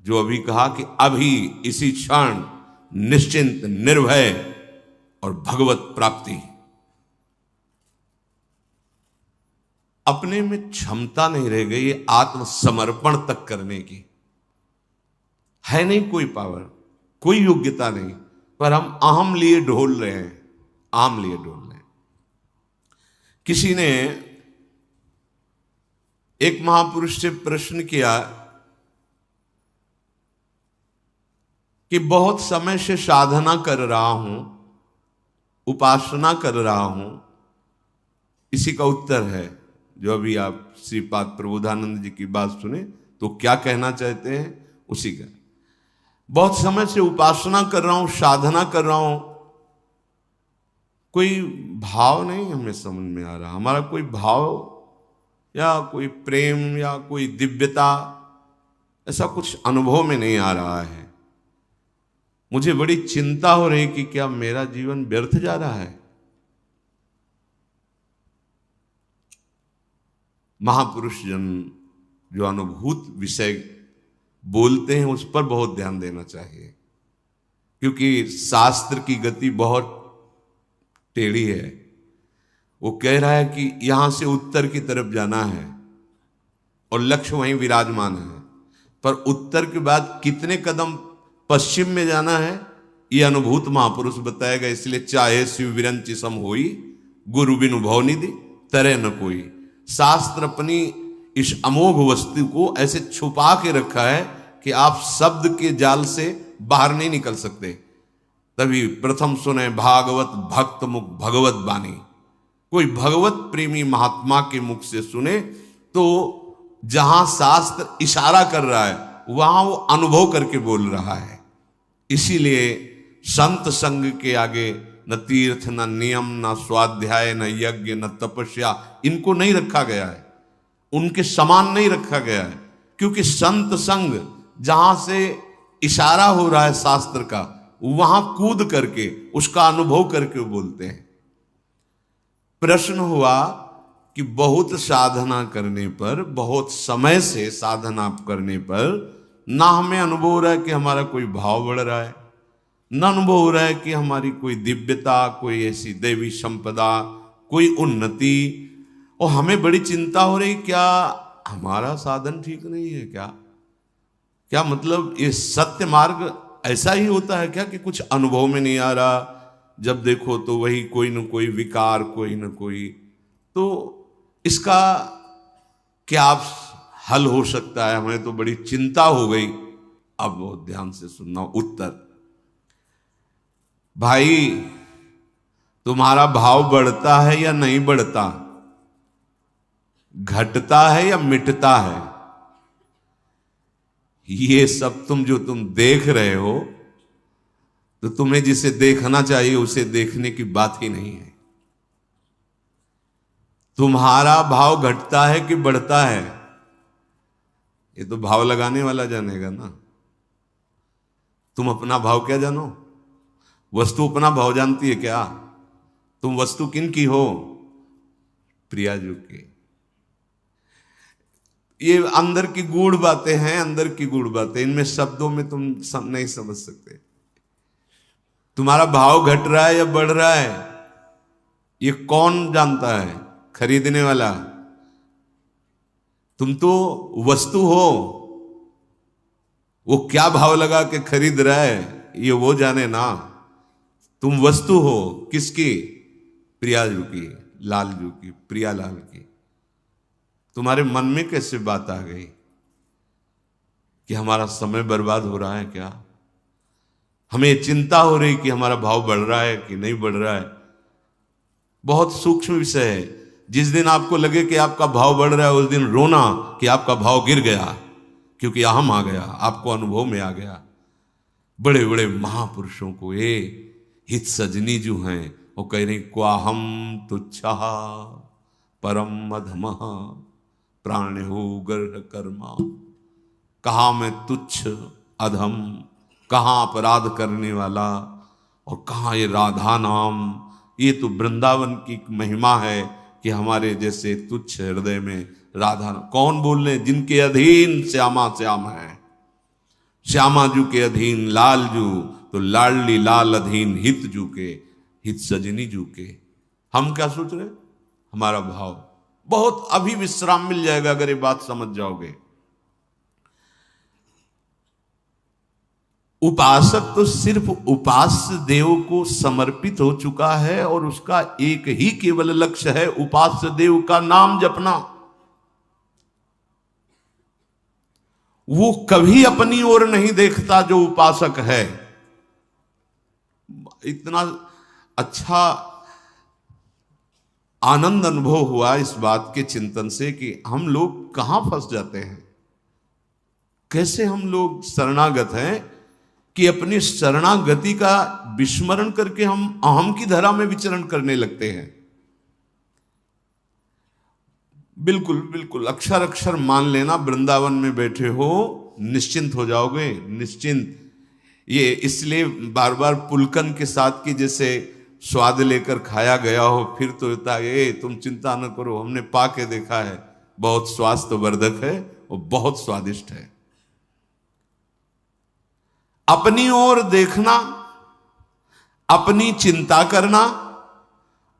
जो अभी कहा कि अभी इसी क्षण निश्चिंत निर्भय और भगवत प्राप्ति। अपने में क्षमता नहीं रह गई आत्मसमर्पण तक करने की, है नहीं कोई पावर, कोई योग्यता नहीं, पर हम अहम लिए ढोल रहे हैं, आम लिए ढोल रहे हैं। किसी ने एक महापुरुष से प्रश्न किया कि बहुत समय से साधना कर रहा हूं, उपासना कर रहा हूं, इसी का उत्तर है जो अभी आप श्रीपाद प्रबोधानंद जी की बात सुने तो क्या कहना चाहते हैं उसी का। बहुत समय से उपासना कर रहा हूं, साधना कर रहा हूं, कोई भाव नहीं हमें समझ में आ रहा, हमारा कोई भाव या कोई प्रेम या कोई दिव्यता ऐसा कुछ अनुभव में नहीं आ रहा है। मुझे बड़ी चिंता हो रही कि क्या मेरा जीवन व्यर्थ जा रहा है। महापुरुष जन जो अनुभूत विषय बोलते हैं उस पर बहुत ध्यान देना चाहिए, क्योंकि शास्त्र की गति बहुत टेढ़ी है। वो कह रहा है कि यहां से उत्तर की तरफ जाना है और लक्ष्य वहीं विराजमान है, पर उत्तर के बाद कितने कदम पश्चिम में जाना है ये अनुभूत महापुरुष बताएगा। इसलिए चाहे शिव विरंचि सम होई, गुरु बिनु भव निधि तरे न कोई। शास्त्र अपनी इस अमोघ वस्तु को ऐसे छुपा के रखा है कि आप शब्द के जाल से बाहर नहीं निकल सकते। तभी प्रथम सुने भागवत भक्त मुख भगवत बानी। कोई भगवत प्रेमी महात्मा के मुख से सुने तो जहां शास्त्र इशारा कर रहा है वहां वो अनुभव करके बोल रहा है। इसीलिए संत संग के आगे न तीर्थ, न नियम, न स्वाध्याय, न यज्ञ, न तपस्या, इनको नहीं रखा गया है, उनके समान नहीं रखा गया है। क्योंकि संत संग जहां से इशारा हो रहा है शास्त्र का, वहां कूद करके उसका अनुभव करके बोलते हैं। प्रश्न हुआ कि बहुत साधना करने पर, बहुत समय से साधना करने पर ना हमें अनुभव हो रहा है कि हमारा कोई भाव बढ़ रहा है, न अनुभव हो रहा है कि हमारी कोई दिव्यता, कोई ऐसी देवी संपदा, कोई उन्नति, और हमें बड़ी चिंता हो रही क्या हमारा साधन ठीक नहीं है क्या? क्या मतलब ये सत्य मार्ग ऐसा ही होता है क्या कि कुछ अनुभव में नहीं आ रहा, जब देखो तो वही कोई न कोई विकार, कोई न कोई। तो इसका क्या हल हो सकता है? हमें तो बड़ी चिंता हो गई। अब बहुत ध्यान से सुनना उत्तर। भाई, तुम्हारा भाव बढ़ता है या नहीं बढ़ता, घटता है या मिटता है, ये सब तुम देख रहे हो तो तुम्हें जिसे देखना चाहिए उसे देखने की बात ही नहीं है। तुम्हारा भाव घटता है कि बढ़ता है, ये तो भाव लगाने वाला जानेगा ना। तुम अपना भाव क्या जानो? वस्तु अपना भाव जानती है क्या? तुम वस्तु किन की हो? प्रियाजू की। ये अंदर की गूढ़ बातें हैं, अंदर की गूढ़ बातें, इनमें शब्दों में तुम नहीं समझ सकते। तुम्हारा भाव घट रहा है या बढ़ रहा है, ये कौन जानता है? खरीदने वाला। तुम तो वस्तु हो, वो क्या भाव लगा के खरीद रहा है ये वो जाने ना। तुम वस्तु हो किसकी? प्रियाजू की, लालजू की, प्रियालाल की। तुम्हारे मन में कैसे बात आ गई कि हमारा समय बर्बाद हो रहा है क्या? हमें चिंता हो रही कि हमारा भाव बढ़ रहा है कि नहीं बढ़ रहा है। बहुत सूक्ष्म विषय है। जिस दिन आपको लगे कि आपका भाव बढ़ रहा है उस दिन रोना कि आपका भाव गिर गया, क्योंकि अहम आ गया, आपको अनुभव में आ गया। बड़े बड़े महापुरुषों को ये हित सजनी जो हैं वो कह रहे क्वाहम तुच्छा परम अधमः प्राणिहो गर्ह कर्मा। कहाँ मैं तुच्छ अधम, कहाँ अपराध करने वाला, और कहाँ ये राधा नाम। ये तो वृंदावन की महिमा है कि हमारे जैसे तुच्छ हृदय में राधा। कौन बोल रहे? जिनके अधीन श्यामा श्याम है, श्यामा जू के अधीन लाल जू, तो लाडली लाल अधीन हित जू के, हित सजनी जू के। हम क्या सोच रहे? हमारा भाव बहुत अभी विश्राम मिल जाएगा अगर ये बात समझ जाओगे। उपासक तो सिर्फ उपास्य देव को समर्पित हो चुका है और उसका एक ही केवल लक्ष्य है उपास्य देव का नाम जपना। वो कभी अपनी ओर नहीं देखता जो उपासक है। इतना अच्छा आनंद अनुभव हुआ इस बात के चिंतन से कि हम लोग कहां फंस जाते हैं, कैसे हम लोग शरणागत हैं कि अपनी शरणागति का विस्मरण करके हम अहम की धरा में विचरण करने लगते हैं। बिल्कुल बिल्कुल अक्षर अक्षर मान लेना, वृंदावन में बैठे हो निश्चिंत हो जाओगे, निश्चिंत। ये इसलिए बार बार पुलकन के साथ की जैसे स्वाद लेकर खाया गया हो, फिर तो होता है तुम चिंता न करो, हमने पा के देखा है, बहुत स्वास्थ्यवर्धक है और बहुत स्वादिष्ट है। अपनी ओर देखना, अपनी चिंता करना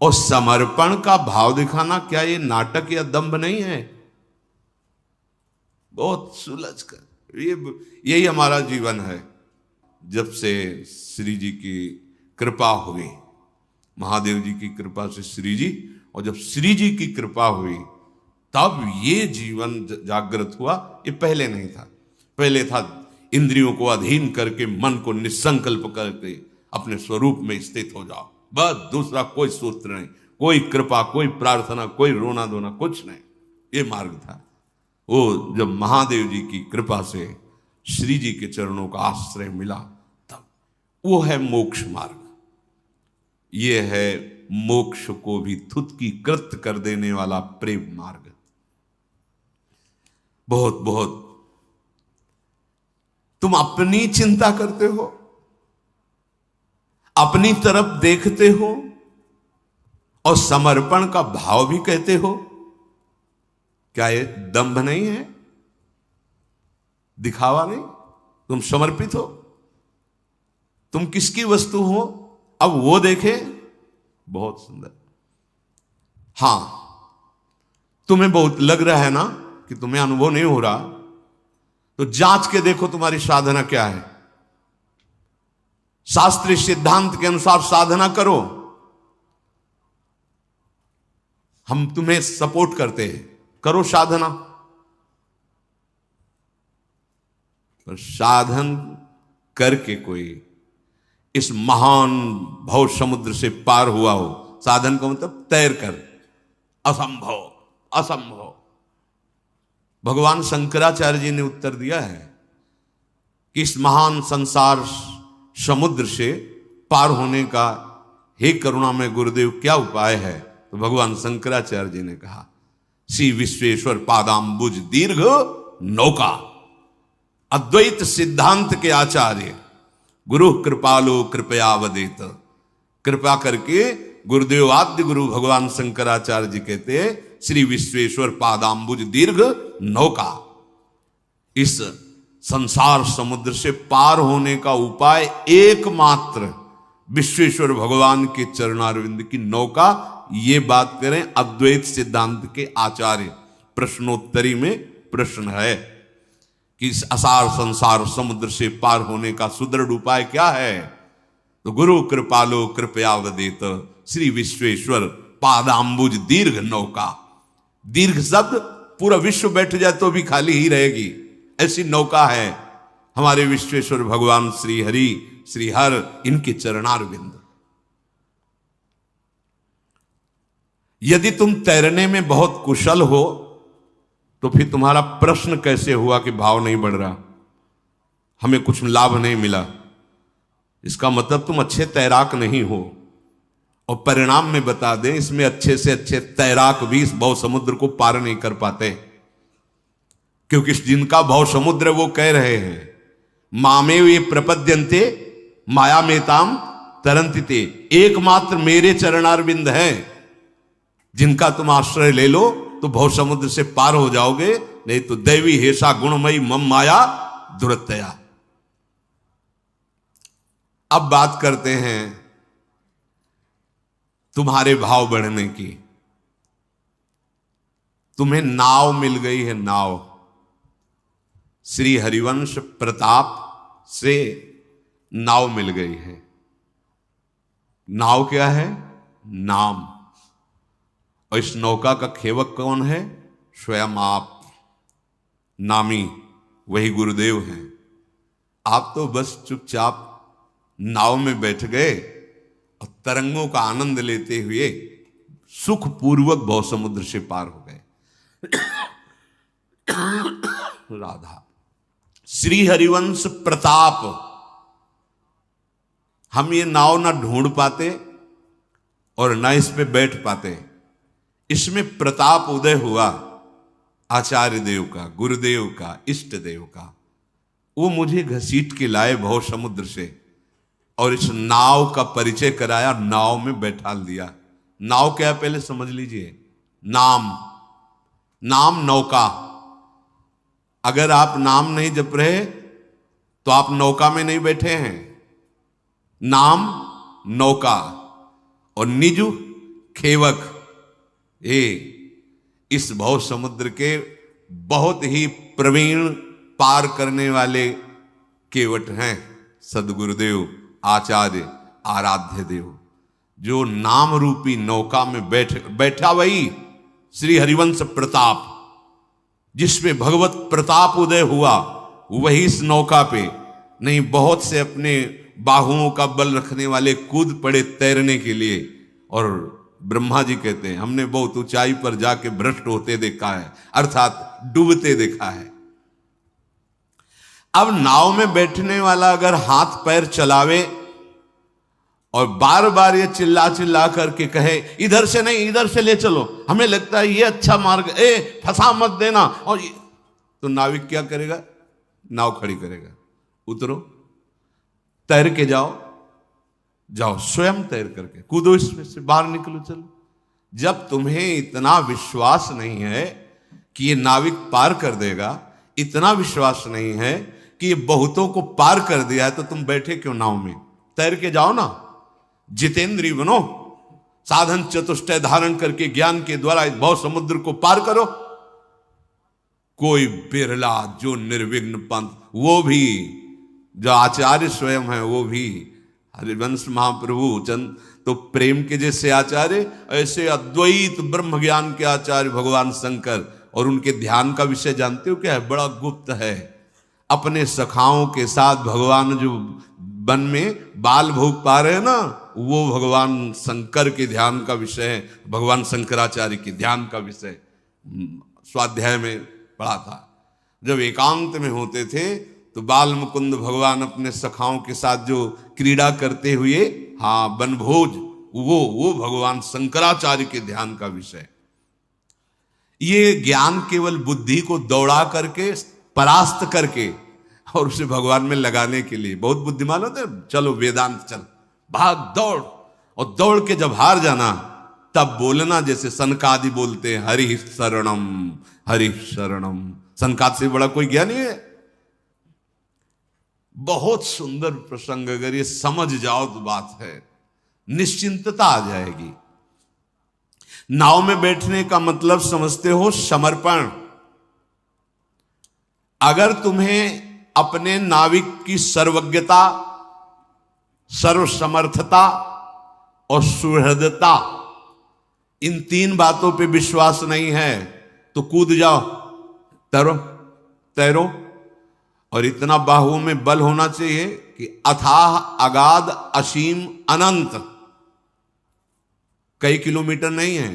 और समर्पण का भाव दिखाना, क्या ये नाटक या दंभ नहीं है? बहुत सुलझ कर यही हमारा जीवन है। जब से श्री जी की कृपा हुई, महादेव जी की कृपा से श्री जी, और जब श्री जी की कृपा हुई तब ये जीवन जागृत हुआ। ये पहले नहीं था। पहले था इंद्रियों को अधीन करके मन को निसंकल्प करके अपने स्वरूप में स्थित हो जाओ, बस दूसरा कोई सूत्र नहीं, कोई कृपा, कोई प्रार्थना, कोई रोना धोना, कुछ नहीं। ये मार्ग था। वो जब महादेव जी की कृपा से श्री जी के चरणों का आश्रय मिला तब वो है मोक्ष मार्ग। ये है मोक्ष को भी थुतकी कृत कर देने वाला प्रेम मार्ग। बहुत बहुत तुम अपनी चिंता करते हो, अपनी तरफ देखते हो और समर्पण का भाव भी कहते हो। क्या ये दंभ नहीं है, दिखावा नहीं? तुम समर्पित हो, तुम किसकी वस्तु हो, अब वो देखे। बहुत सुंदर। हां, तुम्हें बहुत लग रहा है ना कि तुम्हें अनुभव नहीं हो रहा, तो जांच के देखो तुम्हारी साधना क्या है। शास्त्रीय सिद्धांत के अनुसार साधना करो, हम तुम्हें सपोर्ट करते हैं, करो साधना। पर साधन करके कोई इस महान भव समुद्र से पार हुआ हो, साधन का मतलब तैर कर, असंभव असंभव। भगवान शंकराचार्य जी ने उत्तर दिया है कि इस महान संसार समुद्र से पार होने का हे करुणामय गुरुदेव क्या उपाय है? तो भगवान शंकराचार्य जी ने कहा, श्री विश्वेश्वर पादाम्बुज दीर्घ नौका। अद्वैत सिद्धांत के आचार्य गुरु कृपालो कृपया वदेत। कृपा करके गुरुदेव आद्य गुरु भगवान शंकराचार्य जी कहते हैं, श्री विश्वेश्वर पादाम्बुज दीर्घ नौका। इस संसार समुद्र से पार होने का उपाय एकमात्र विश्वेश्वर भगवान के चरणारविंद की नौका। ये बात करें अद्वैत सिद्धांत के आचार्य। प्रश्नोत्तरी में प्रश्न है कि इस असार संसार समुद्र से पार होने का सुदृढ़ उपाय क्या है? तो गुरु कृपालो कृपया वदेत, श्री विश्वेश्वर पादाम्बुज दीर्घ नौका। दीर्घ शब्द पूरा विश्व बैठ जाए तो भी खाली ही रहेगी, ऐसी नौका है हमारे विश्वेश्वर भगवान श्री हरि श्री हर, इनके चरणारविंद। यदि तुम तैरने में बहुत कुशल हो तो फिर तुम्हारा प्रश्न कैसे हुआ कि भाव नहीं बढ़ रहा, हमें कुछ लाभ नहीं मिला? इसका मतलब तुम अच्छे तैराक नहीं हो। और परिणाम में बता दें, इसमें अच्छे से अच्छे तैराक भी इस भव समुद्र को पार नहीं कर पाते, क्योंकि जिनका भव समुद्र वो कह रहे हैं, मामेव ये प्रपद्यन्ते माया मेताम तरंतिते। एकमात्र मेरे चरणारविंद हैं जिनका तुम आश्रय ले लो तो भव समुद्र से पार हो जाओगे, नहीं तो दैवी हेषा गुणमयी मम माया दुरतया। अब बात करते हैं तुम्हारे भाव बढ़ने की। तुम्हें नाव मिल गई है, नाव। श्री हरिवंश प्रताप से नाव मिल गई है। नाव क्या है? नाम। और इस नौका का खेवक कौन है? स्वयं आप, नामी, वही गुरुदेव हैं। आप तो बस चुपचाप नाव में बैठ गए और तरंगों का आनंद लेते हुए सुखपूर्वक भव समुद्र से पार हो गए। राधा, श्री हरिवंश प्रताप। हम ये नाव ना ढूंढ पाते और ना इस पे बैठ पाते। इसमें प्रताप उदय हुआ आचार्य देव का, गुरुदेव का, इष्ट देव का। वो मुझे घसीट के लाए भव समुद्र से और इस नाव का परिचय कराया, नाव में बैठा दिया। नाव क्या है पहले समझ लीजिए। नाम, नाम नौका। अगर आप नाम नहीं जप रहे तो आप नौका में नहीं बैठे हैं। नाम नौका और निजु खेवक, ये इस भव समुद्र के बहुत ही प्रवीण पार करने वाले केवट हैं सदगुरुदेव, आचार्य, आराध्य देव। जो नाम रूपी नौका में बैठा वही श्री हरिवंश प्रताप, जिसमें भगवत प्रताप उदय हुआ, वही इस नौका पे। नहीं, बहुत से अपने बाहुओं का बल रखने वाले कूद पड़े तैरने के लिए, और ब्रह्मा जी कहते हैं हमने बहुत ऊंचाई पर जाके भ्रष्ट होते देखा है, अर्थात डूबते देखा है। अब नाव में बैठने वाला अगर हाथ पैर चलावे और बार बार ये चिल्ला चिल्ला करके कहे इधर से नहीं इधर से ले चलो, हमें लगता है ये अच्छा मार्ग, फंसा मत देना, और तो नाविक क्या करेगा? नाव खड़ी करेगा, उतरो, तैर के जाओ, जाओ स्वयं तैर करके कूदो, इसमें से बाहर निकलो, चलो। जब तुम्हें इतना विश्वास नहीं है कि ये नाविक पार कर देगा, इतना विश्वास नहीं है कि ये बहुतों को पार कर दिया है, तो तुम बैठे क्यों नाव में? तैर के जाओ ना, जितेंद्रीय बनो, साधन चतुष्टय धारण करके ज्ञान के द्वारा इस भव समुद्र को पार करो। कोई बिरला जो निर्विघ्न पंथ, वो भी जो आचार्य स्वयं है, वो भी हरिवंश महाप्रभु चंद तो प्रेम के जैसे आचार्य, ऐसे अद्वैत ब्रह्म ज्ञान के आचार्य भगवान शंकर। और उनके ध्यान का विषय जानते हो क्या है? बड़ा गुप्त है। अपने सखाओं के साथ भगवान जो वन में बाल भोग पा रहे हैं ना, वो भगवान शंकर के ध्यान का विषय है, भगवान शंकराचार्य के ध्यान का विषय। स्वाध्याय में पढ़ा था। जब एकांत में होते थे तो बाल मुकुंद भगवान अपने सखाओं के साथ जो क्रीड़ा करते हुए, हाँ, वनभोज, वो भगवान शंकराचार्य के ध्यान का विषय। ये ज्ञान केवल बुद्धि को दौड़ा करके, परास्त करके और उसे भगवान में लगाने के लिए। बहुत बुद्धिमान होते हैं, चलो वेदांत चल, भाग दौड़, और दौड़ के जब हार जाना तब बोलना जैसे सनकादि बोलते हैं, हरि शरणम हरि शरणम। सनकाद से बड़ा कोई ज्ञानी है? बहुत सुंदर प्रसंग, अगर ये समझ जाओ तो बात है, निश्चिंतता आ जाएगी। नाव में बैठने का मतलब समझते हो? समर्पण। अगर तुम्हें अपने नाविक की सर्वज्ञता, सर्वसमर्थता और सुहृदता, इन तीन बातों पे विश्वास नहीं है तो कूद जाओ, तैरो तैरो। और इतना बाहुओं में बल होना चाहिए कि अथाह अगाध असीम अनंत, कई किलोमीटर नहीं है,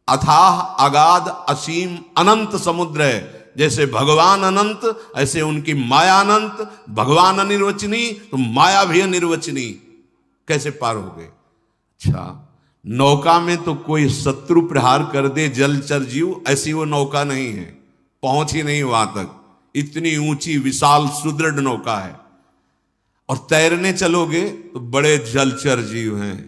अथाह अगाध असीम अनंत समुद्र है। जैसे भगवान अनंत, ऐसे उनकी माया अनंत। भगवान अनिर्वचनीय तो माया भी अनिर्वचनीय। कैसे पार हो गए? अच्छा, नौका में तो कोई शत्रु प्रहार कर दे जलचर जीव, ऐसी वो नौका नहीं है, पहुंच ही नहीं वहां तक। इतनी ऊंची विशाल सुदृढ़ नौका है। और तैरने चलोगे तो बड़े जलचर जीव हैं,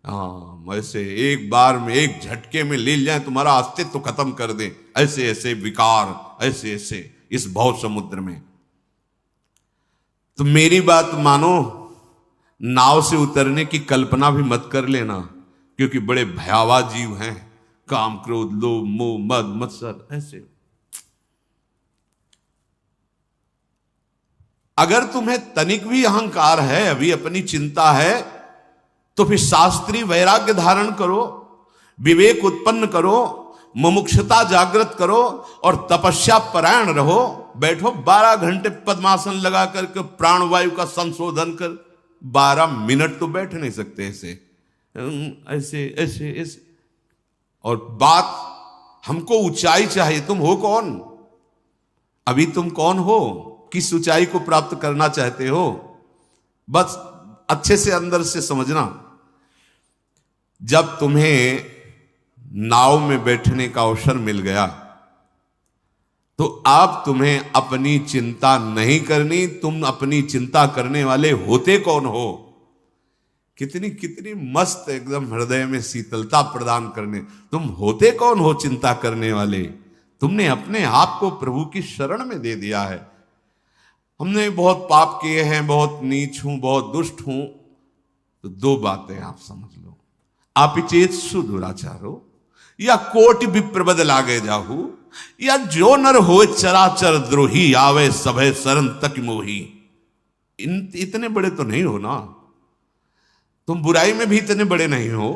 हाँ, ऐसे एक बार में, एक झटके में ले जाए, तुम्हारा अस्तित्व खत्म कर दे, ऐसे ऐसे विकार, ऐसे ऐसे इस भव समुद्र में। तो मेरी बात मानो, नाव से उतरने की कल्पना भी मत कर लेना, क्योंकि बड़े भयावह जीव हैं, काम क्रोध लोभ मोह मद मत्सर ऐसे। अगर तुम्हें तनिक भी अहंकार है, अभी अपनी चिंता है, तो फिर शास्त्रीय वैराग्य धारण करो, विवेक उत्पन्न करो, मुमुक्षुता जागृत करो और तपस्या परायण रहो। बैठो 12 घंटे पद्मासन लगा करके प्राणवायु का संशोधन कर। 12 मिनट तो बैठ नहीं सकते ऐसे ऐसे ऐसे ऐसे। और बात हमको ऊंचाई चाहिए। तुम हो कौन? अभी तुम कौन हो? किस ऊंचाई को प्राप्त करना चाहते हो? बस अच्छे से अंदर से समझना। जब तुम्हें नाव में बैठने का अवसर मिल गया तो अब तुम्हें अपनी चिंता नहीं करनी। तुम अपनी चिंता करने वाले होते कौन हो? कितनी कितनी मस्त एकदम हृदय में शीतलता प्रदान करने। तुम होते कौन हो चिंता करने वाले? तुमने अपने आप को प्रभु की शरण में दे दिया है। हमने बहुत पाप किए हैं, बहुत नीच हूं, बहुत दुष्ट हूं। तो 2 बातें आप समझ लो। आपिचेत सुदुराचारो या कोटि विप्रबद लागे जाहू, या जो नर हो चराचर द्रोही आवे सभे शरण तक मोही। इतने बड़े तो नहीं हो ना, तुम बुराई में भी इतने बड़े नहीं हो।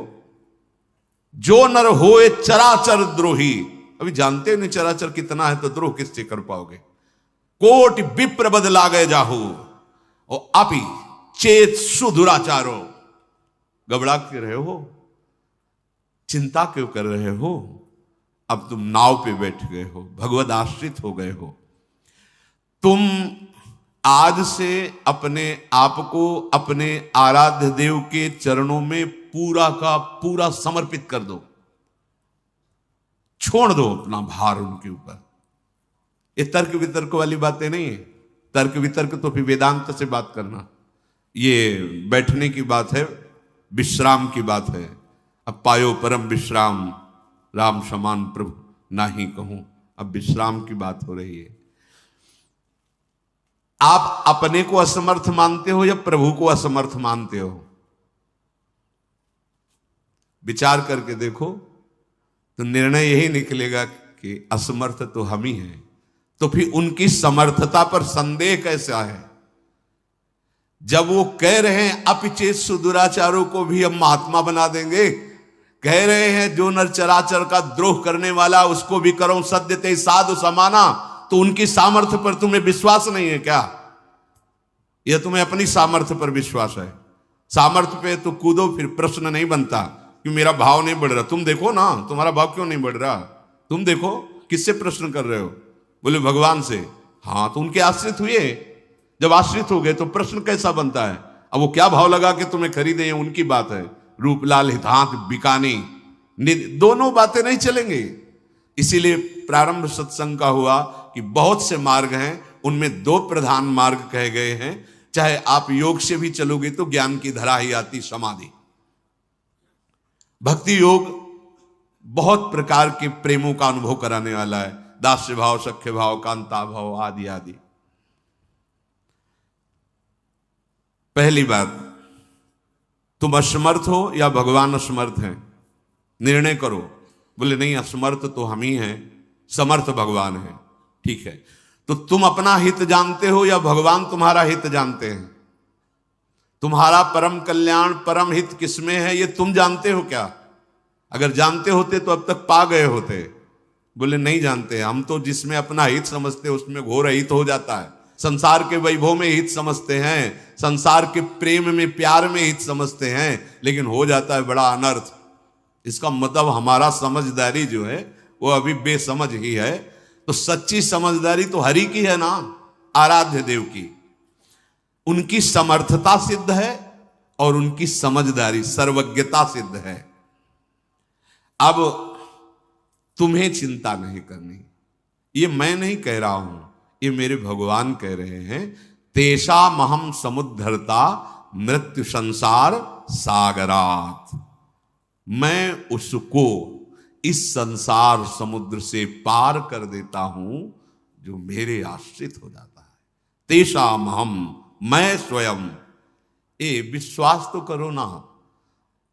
जो नर होए चराचर द्रोही, अभी जानते हो नहीं चराचर कितना है, तो द्रोह किससे कर पाओगे। कोटि विप्रबद लागे जाहू और आपी चेत सुदुराचारो। घबरा क्यों रहे हो? चिंता क्यों कर रहे हो? अब तुम नाव पे बैठ गए हो, भगवद आश्रित हो गए हो। तुम आज से अपने आप को अपने आराध्य देव के चरणों में पूरा का पूरा समर्पित कर दो। छोड़ दो अपना भार उनके ऊपर। ये तर्क वितर्क वाली बातें नहीं है। तर्क वितर्क तो फिर वेदांत से बात करना। ये बैठने की बात है, विश्राम की बात है। अब पायो परम विश्राम, राम समान प्रभु नाही कहूं। अब विश्राम की बात हो रही है। आप अपने को असमर्थ मानते हो या प्रभु को असमर्थ मानते हो? विचार करके देखो, तो निर्णय यही निकलेगा कि असमर्थ तो हम ही हैं। तो फिर उनकी समर्थता पर संदेह कैसा है? जब वो कह रहे हैं अपिचेत सुदुराचारों को भी हम महात्मा बना देंगे, कह रहे हैं जो नर चराचर का द्रोह करने वाला उसको भी करो सद्यते साधु समाना, तो उनकी सामर्थ्य पर तुम्हें विश्वास नहीं है क्या? यह तुम्हें अपनी सामर्थ्य पर विश्वास है। सामर्थ्य पे तो कूदो, फिर प्रश्न नहीं बनता कि मेरा भाव नहीं बढ़ रहा। तुम देखो ना, तुम्हारा भाव क्यों नहीं बढ़ रहा? तुम देखो किससे प्रश्न कर रहे हो? बोले भगवान से। हाँ, तो उनके आश्रित हुए। जब आश्रित हो गए तो प्रश्न कैसा बनता है? अब वो क्या भाव लगा के तुम्हें खरीदे, उनकी बात है। रूपलाल हितांत बिकानी, दोनों बातें नहीं चलेंगे। इसीलिए प्रारंभ सत्संग का हुआ कि बहुत से मार्ग हैं, उनमें 2 प्रधान मार्ग कहे गए हैं। चाहे आप योग से भी चलोगे तो ज्ञान की धरा ही आती, समाधि। भक्ति योग बहुत प्रकार के प्रेमों का अनुभव कराने वाला है। दास्य भाव, सख्य भाव, कांता भाव आदि आदि। पहली बात, तुम असमर्थ हो या भगवान असमर्थ हैं? निर्णय करो। बोले नहीं, असमर्थ तो हम ही हैं, समर्थ भगवान है। ठीक है, तो तुम अपना हित जानते हो या भगवान तुम्हारा हित जानते हैं? तुम्हारा परम कल्याण, परम हित किसमें है, ये तुम जानते हो क्या? अगर जानते होते तो अब तक पा गए होते। बोले नहीं जानते, हम तो जिसमें अपना हित समझते हैं उसमें घोर हित हो जाता है। संसार के वैभव में हित समझते हैं, संसार के प्रेम में, प्यार में हित समझते हैं, लेकिन हो जाता है बड़ा अनर्थ। इसका मतलब हमारा समझदारी जो है वो अभी बेसमझ ही है। तो सच्ची समझदारी तो हरि की है ना, आराध्य देव की। उनकी समर्थता सिद्ध है और उनकी समझदारी, सर्वज्ञता सिद्ध है। अब तुम्हें चिंता नहीं करनी। ये मैं नहीं कह रहा हूं, ये मेरे भगवान कह रहे हैं। तेषा महम समुद्धरता मृत्यु संसार सागरात। मैं उसको इस संसार समुद्र से पार कर देता हूं जो मेरे आश्रित हो जाता है। तेषा महम, मैं स्वयं विश्वास तो करो ना,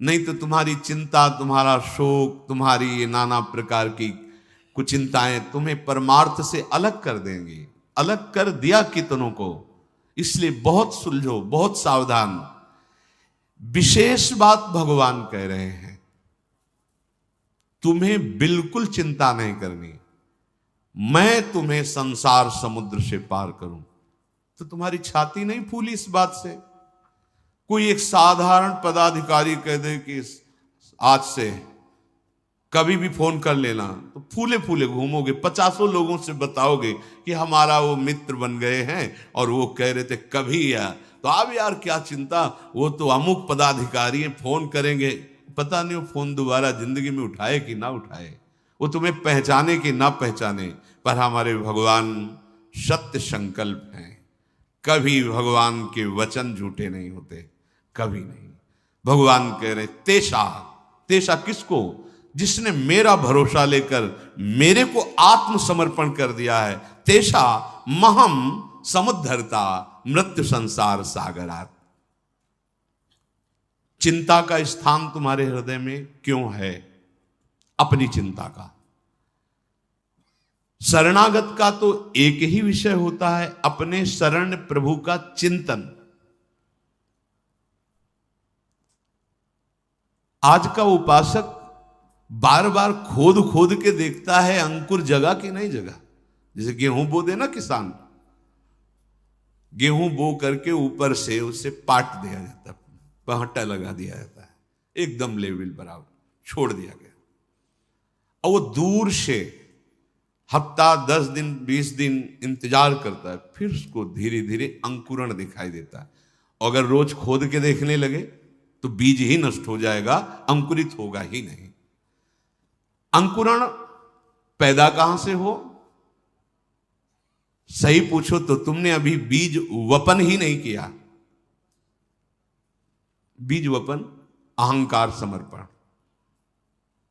नहीं तो तुम्हारी चिंता, तुम्हारा शोक, तुम्हारी ये नाना प्रकार की कुचिंताएं तुम्हें परमार्थ से अलग कर देंगी। अलग कर दिया कितनों को, इसलिए बहुत सुलझो, बहुत सावधान। विशेष बात भगवान कह रहे हैं, तुम्हें बिल्कुल चिंता नहीं करनी, मैं तुम्हें संसार समुद्र से पार करूं। तो तुम्हारी छाती नहीं फूली इस बात से? कोई एक साधारण पदाधिकारी कह दे कि आज से कभी भी फोन कर लेना, तो फूले फूले घूमोगे, 50 लोगों से बताओगे कि हमारा वो मित्र बन गए हैं और वो कह रहे थे कभी या, तो अब यार क्या चिंता, वो तो अमुक पदाधिकारी हैं, फोन करेंगे। पता नहीं वो फोन दोबारा जिंदगी में उठाए कि ना उठाए, वो तुम्हें पहचाने कि ना पहचाने, पर हमारे भगवान सत्य संकल्प हैं। कभी भगवान के वचन झूठे नहीं होते, कभी नहीं। भगवान कह रहे तेषा, तेषा किसको? जिसने मेरा भरोसा लेकर मेरे को आत्मसमर्पण कर दिया है। तेषा महम समुद्धरता मृत्यु संसार सागरात। चिंता का स्थान तुम्हारे हृदय में क्यों है? अपनी चिंता का। शरणागत का तो एक ही विषय होता है, अपने शरण प्रभु का चिंतन। आज का उपासक बार बार खोद खोद के देखता है अंकुर जगह कि नहीं जगह। जैसे गेहूं बो दे ना किसान, गेहूं बो करके ऊपर से उसे पाट दिया जाता है, पहट्टा लगा दिया जाता है, एकदम लेवल बराबर छोड़ दिया गया, और वो दूर से हफ्ता 10 दिन 20 दिन इंतजार करता है, फिर उसको धीरे धीरे अंकुरण दिखाई देता है। अगर रोज खोद के देखने लगे तो बीज ही नष्ट हो जाएगा, अंकुरित होगा ही नहीं। अंकुरण पैदा कहां से हो? सही पूछो तो तुमने अभी बीज वपन ही नहीं किया। बीज वपन अहंकार समर्पण,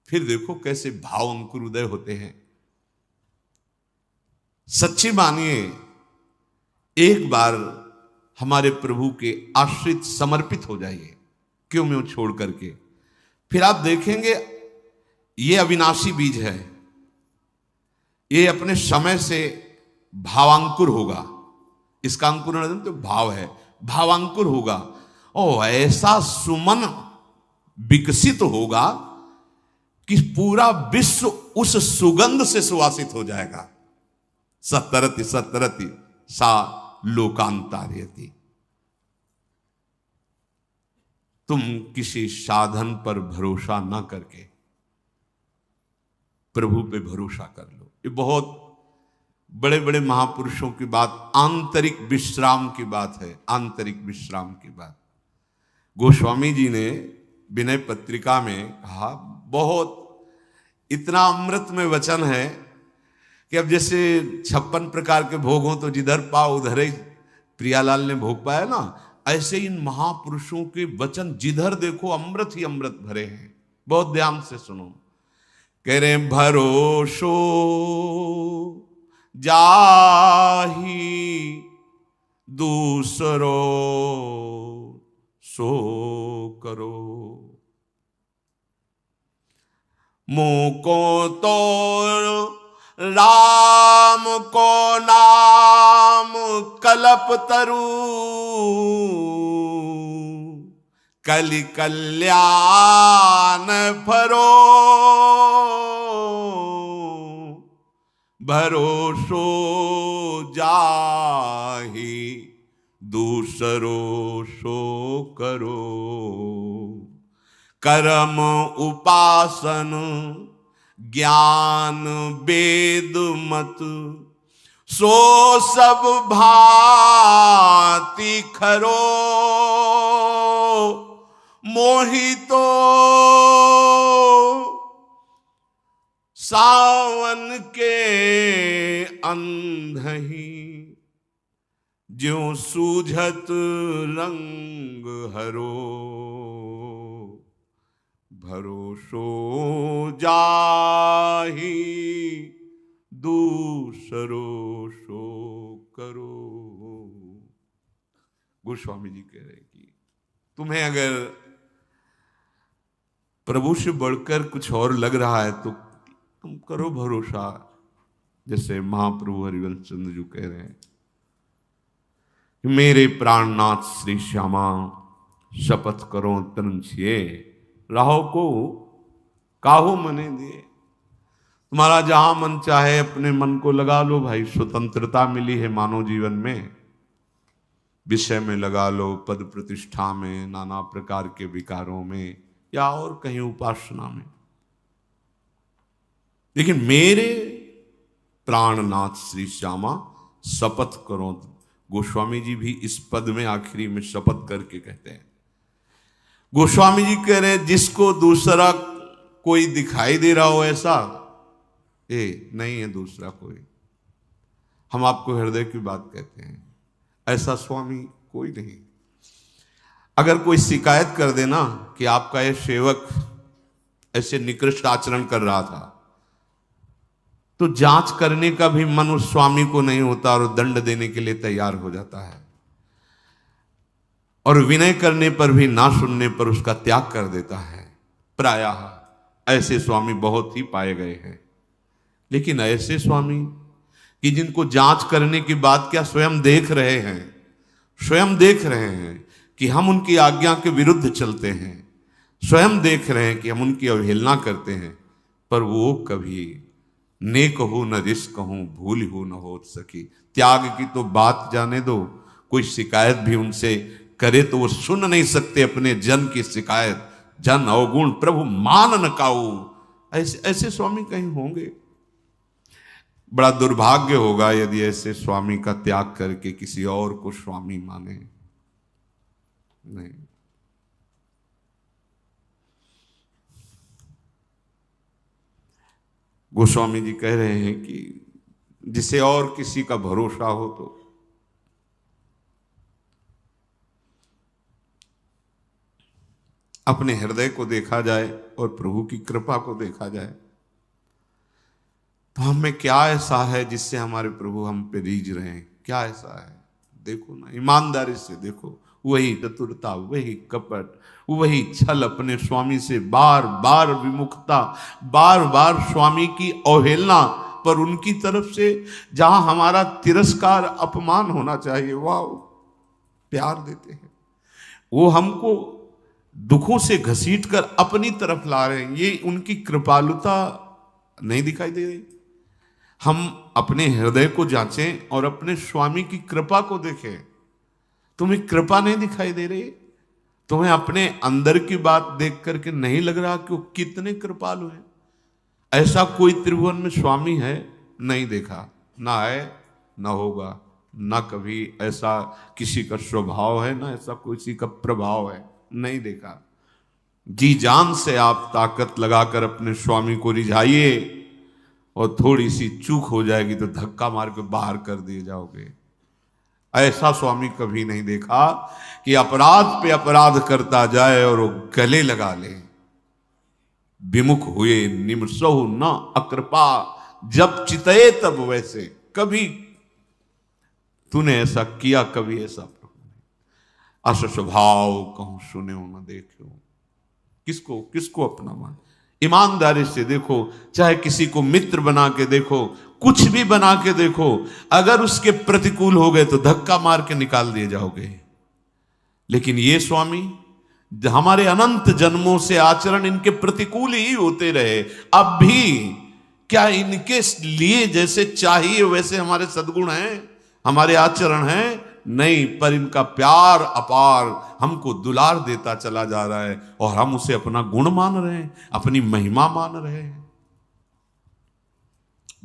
फिर देखो कैसे भाव अंकुर उदय होते हैं। सच्ची मानिए, एक बार हमारे प्रभु के आश्रित समर्पित हो जाइए, क्यों मैं छोड़ करके, फिर आप देखेंगे ये अविनाशी बीज है, ये अपने समय से भावांकुर होगा। इसका अंकुरण तो भाव है, भावांकुर होगा और ऐसा सुमन विकसित होगा कि पूरा विश्व उस सुगंध से सुवासित हो जाएगा। सतरति सतरति सा लोकांतार्यति। तुम किसी साधन पर भरोसा ना करके प्रभु पे भरोसा कर लो। ये बहुत बड़े बड़े महापुरुषों की बात, आंतरिक विश्राम की बात है, आंतरिक विश्राम की बात। गोस्वामी जी ने विनय पत्रिका में कहा, बहुत इतना अमृत में वचन है कि अब जैसे 56 प्रकार के भोग हों तो जिधर पाओ उधर ही प्रियालाल ने भोग पाया ना, ऐसे इन महापुरुषों के वचन जिधर देखो अमृत ही अमृत भरे हैं। बहुत ध्यान से सुनो। कह रहे भरोसो जाही दूसरो सो करो, मुको तो राम को नाम कल्प तरु, कलि कल्याण फरो, भरोसो जाहि दूसरो सो करो, कर्म उपासन ज्ञान वेद मत, सो सब भांति खरो, मोहितो सावन के अंधही, ज्यों सूझत रंग हरो, भरोसो जाहि दूसरो सो करो। गोस्वामी जी कह रहे कि तुम्हें अगर प्रभु से बढ़कर कुछ और लग रहा है तो तुम करो भरोसा, जैसे महाप्रभु हरिवंश चंद्र जी कह रहे हैं, मेरे प्राणनाथ श्री श्यामा शपथ करो तन छिए, राहो को काहू मने दिए। तुम्हारा जहां मन चाहे अपने मन को लगा लो भाई, स्वतंत्रता मिली है मानव जीवन में, विषय में लगा लो, पद प्रतिष्ठा में, नाना प्रकार के विकारों में, या और कहीं उपासना में, लेकिन मेरे प्राणनाथ श्री श्यामा शपथ करो। गोस्वामी जी भी इस पद में आखिरी में शपथ करके कहते हैं। गोस्वामी जी कह रहे हैं जिसको दूसरा कोई दिखाई दे रहा हो ऐसा, नहीं है दूसरा कोई, हम आपको हृदय की बात कहते हैं, ऐसा स्वामी कोई नहीं। अगर कोई शिकायत कर देना कि आपका ये सेवक ऐसे निकृष्ट आचरण कर रहा था, तो जांच करने का भी मन उस स्वामी को नहीं होता और दंड देने के लिए तैयार हो जाता है, और विनय करने पर भी ना सुनने पर उसका त्याग कर देता है। प्रायः ऐसे स्वामी बहुत ही पाए गए हैं। लेकिन ऐसे स्वामी कि जिनको जांच करने की बात क्या स्वयं देख रहे हैं, स्वयं देख रहे हैं कि हम उनकी आज्ञा के विरुद्ध चलते हैं, स्वयं देख रहे हैं कि हम उनकी अवहेलना करते हैं, पर वो कभी नेक हो न रिस कहूं, भूल हो न हो सकी। त्याग की तो बात जाने दो, कोई शिकायत भी उनसे करे तो वो सुन नहीं सकते अपने जन की शिकायत। जन अवगुण प्रभु मान न काऊ, ऐसे ऐसे स्वामी कहीं होंगे। बड़ा दुर्भाग्य होगा यदि ऐसे स्वामी का त्याग करके किसी और को स्वामी माने। नहीं, गोस्वामी जी कह रहे हैं कि जिसे और किसी का भरोसा हो तो अपने हृदय को देखा जाए और प्रभु की कृपा को देखा जाए, तो हमें क्या ऐसा है जिससे हमारे प्रभु हम पे रीझ रहे हैं? क्या ऐसा है? देखो ना, ईमानदारी से देखो, वही चतुरता, वही कपट, वही छल, अपने स्वामी से बार बार विमुखता, बार बार स्वामी की अवहेलना, पर उनकी तरफ से जहां हमारा तिरस्कार अपमान होना चाहिए, वाह प्यार देते हैं। वो हमको दुखों से घसीट कर अपनी तरफ ला रहे हैं। ये उनकी कृपालुता नहीं दिखाई दे रही? हम अपने हृदय को जांचें और अपने स्वामी की कृपा को देखें। तुम्हें कृपा नहीं दिखाई दे रही? तुम्हें अपने अंदर की बात देख करके नहीं लग रहा कि वो कितने कृपालु हैं? ऐसा कोई त्रिभुवन में स्वामी है? नहीं देखा, ना है, ना होगा, ना कभी ऐसा किसी का स्वभाव है, ना ऐसा किसी का प्रभाव है, नहीं देखा। जी जान से आप ताकत लगाकर अपने स्वामी को रिझाइए, और थोड़ी सी चूक हो जाएगी तो धक्का मार के बाहर कर दिए जाओगे। ऐसा स्वामी कभी नहीं देखा कि अपराध पे अपराध करता जाए और वो गले लगा ले। विमुख हुए निमसहु न अकृपा, जब चितए तब वैसे। कभी तूने ऐसा किया, कभी ऐसा प्रभु ने। अस स्वभाव कहूं सुने हो न देखो। किसको किसको अपना मान? ईमानदारी से देखो, चाहे किसी को मित्र बना के देखो, कुछ भी बना के देखो, अगर उसके प्रतिकूल हो गए तो धक्का मार के निकाल दिए जाओगे। लेकिन ये स्वामी, हमारे अनंत जन्मों से आचरण इनके प्रतिकूल ही होते रहे, अब भी क्या इनके लिए जैसे चाहिए वैसे हमारे सद्गुण हैं, हमारे आचरण हैं? नहीं, पर इनका प्यार अपार हमको दुलार देता चला जा रहा है, और हम उसे अपना गुण मान रहे हैं, अपनी महिमा मान रहे हैं।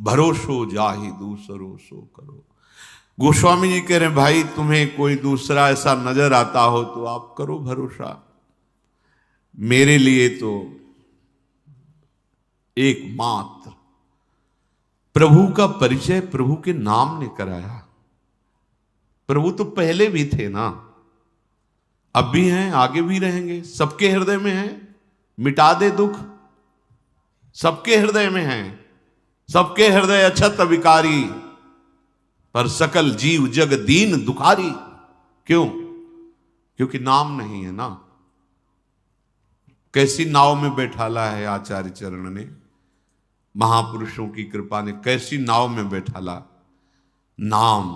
भरोसो जाहि दूसरो सो करो। गोस्वामी जी कह रहे हैं, भाई तुम्हें कोई दूसरा ऐसा नजर आता हो तो आप करो भरोसा। मेरे लिए तो एकमात्र प्रभु का परिचय प्रभु के नाम ने कराया। प्रभु तो पहले भी थे ना, अब भी हैं, आगे भी रहेंगे, सबके हृदय में हैं। मिटा दे दुख, सबके हृदय में हैं। सबके हृदय अछत विकारी, पर सकल जीव जग दीन दुखारी। क्यों? क्योंकि नाम नहीं है ना। कैसी नाव में बैठाला है आचार्य चरण ने, महापुरुषों की कृपा ने कैसी नाव में बैठाला, नाम।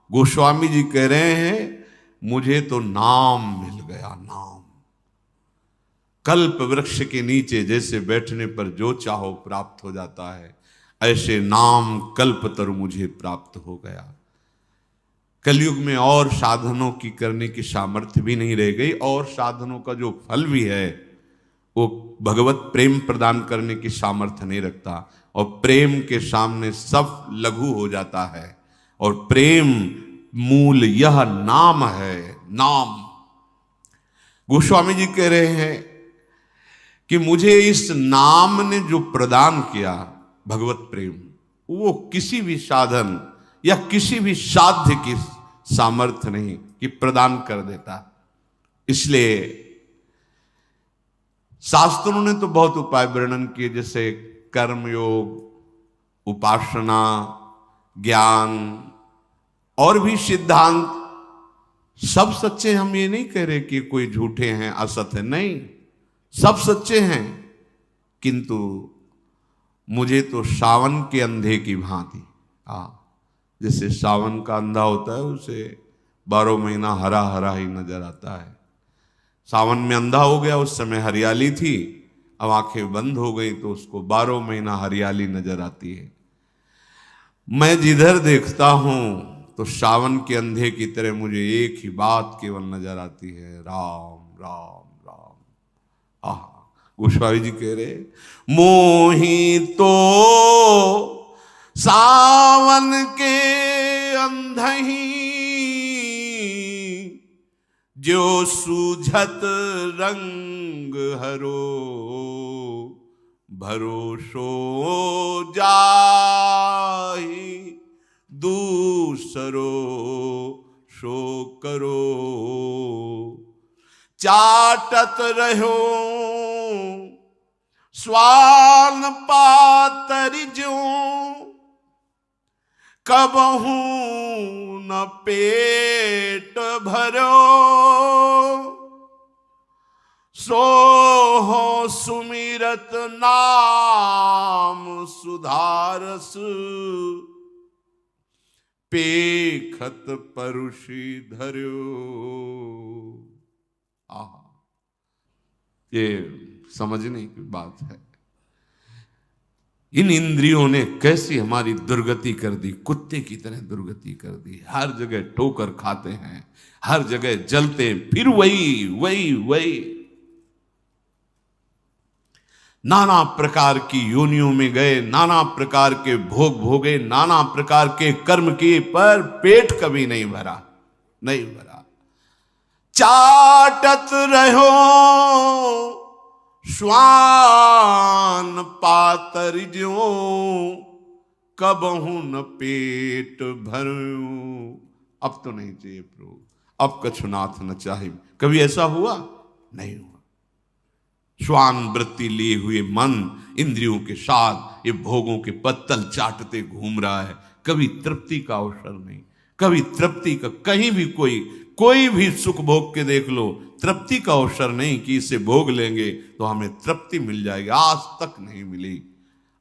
गोस्वामी जी कह रहे हैं मुझे तो नाम मिल गया, नाम। कल्प वृक्ष के नीचे जैसे बैठने पर जो चाहो प्राप्त हो जाता है, ऐसे नाम कल्पतरु मुझे प्राप्त हो गया। कलयुग में और साधनों की करने की सामर्थ्य भी नहीं रह गई, और साधनों का जो फल भी है वो भगवत प्रेम प्रदान करने की सामर्थ्य नहीं रखता, और प्रेम के सामने सब लघु हो जाता है। और प्रेम मूल यह नाम है, नाम। गोस्वामी जी कह रहे हैं कि मुझे इस नाम ने जो प्रदान किया भगवत प्रेम, वो किसी भी साधन या किसी भी साध्य की सामर्थ्य नहीं कि प्रदान कर देता। इसलिए शास्त्रों ने तो बहुत उपाय वर्णन किए, जैसे कर्मयोग, उपासना, ज्ञान और भी सिद्धांत, सब सच्चे। हम ये नहीं कह रहे कि कोई झूठे हैं, असत है, नहीं, सब सच्चे हैं। किंतु मुझे तो सावन के अंधे की भांति, जैसे सावन का अंधा होता है उसे 12 महीना हरा हरा ही नजर आता है। सावन में अंधा हो गया, उस समय हरियाली थी, अब आंखें बंद हो गई तो उसको 12 महीना हरियाली नजर आती है। मैं जिधर देखता हूं तो सावन के अंधे की तरह मुझे एक ही बात केवल नजर आती है, राम राम राम। गोस्वामी जी कह रहे मोही तो सावन के अंधही, जो सूझत रंग हरो, भरोसो जाहि दूसरो सो करो। चाटत रहो स्वान पातरि जो, कबहू न पेट भरो। सो हो सुमिरत नाम सुधारस, पेखत परुषि धर्यो। ये समझने की बात है। इन इंद्रियों ने कैसी हमारी दुर्गति कर दी, कुत्ते की तरह दुर्गति कर दी। हर जगह ठोकर खाते हैं, हर जगह जलते हैं, फिर वही वही वही। नाना प्रकार की योनियों में गए, नाना प्रकार के भोग भोगे, नाना प्रकार के कर्म किए, पर पेट कभी नहीं भरा, नहीं भरा। चाटत रहो स्वान पातर जो, कबहू न पेट भरूं। अब तो नहीं चाहिए प्रभु, अब कछुनाथ न चाहिए। कभी ऐसा हुआ? नहीं हुआ। श्वान वृत्ति लिए हुए मन इंद्रियों के साथ ये भोगों के पत्तल चाटते घूम रहा है। कभी तृप्ति का अवसर नहीं, कभी तृप्ति का, कहीं भी कोई भी सुख भोग के देख लो, तृप्ति का अवसर नहीं कि इसे भोग लेंगे तो हमें तृप्ति मिल जाएगी, आज तक नहीं मिली।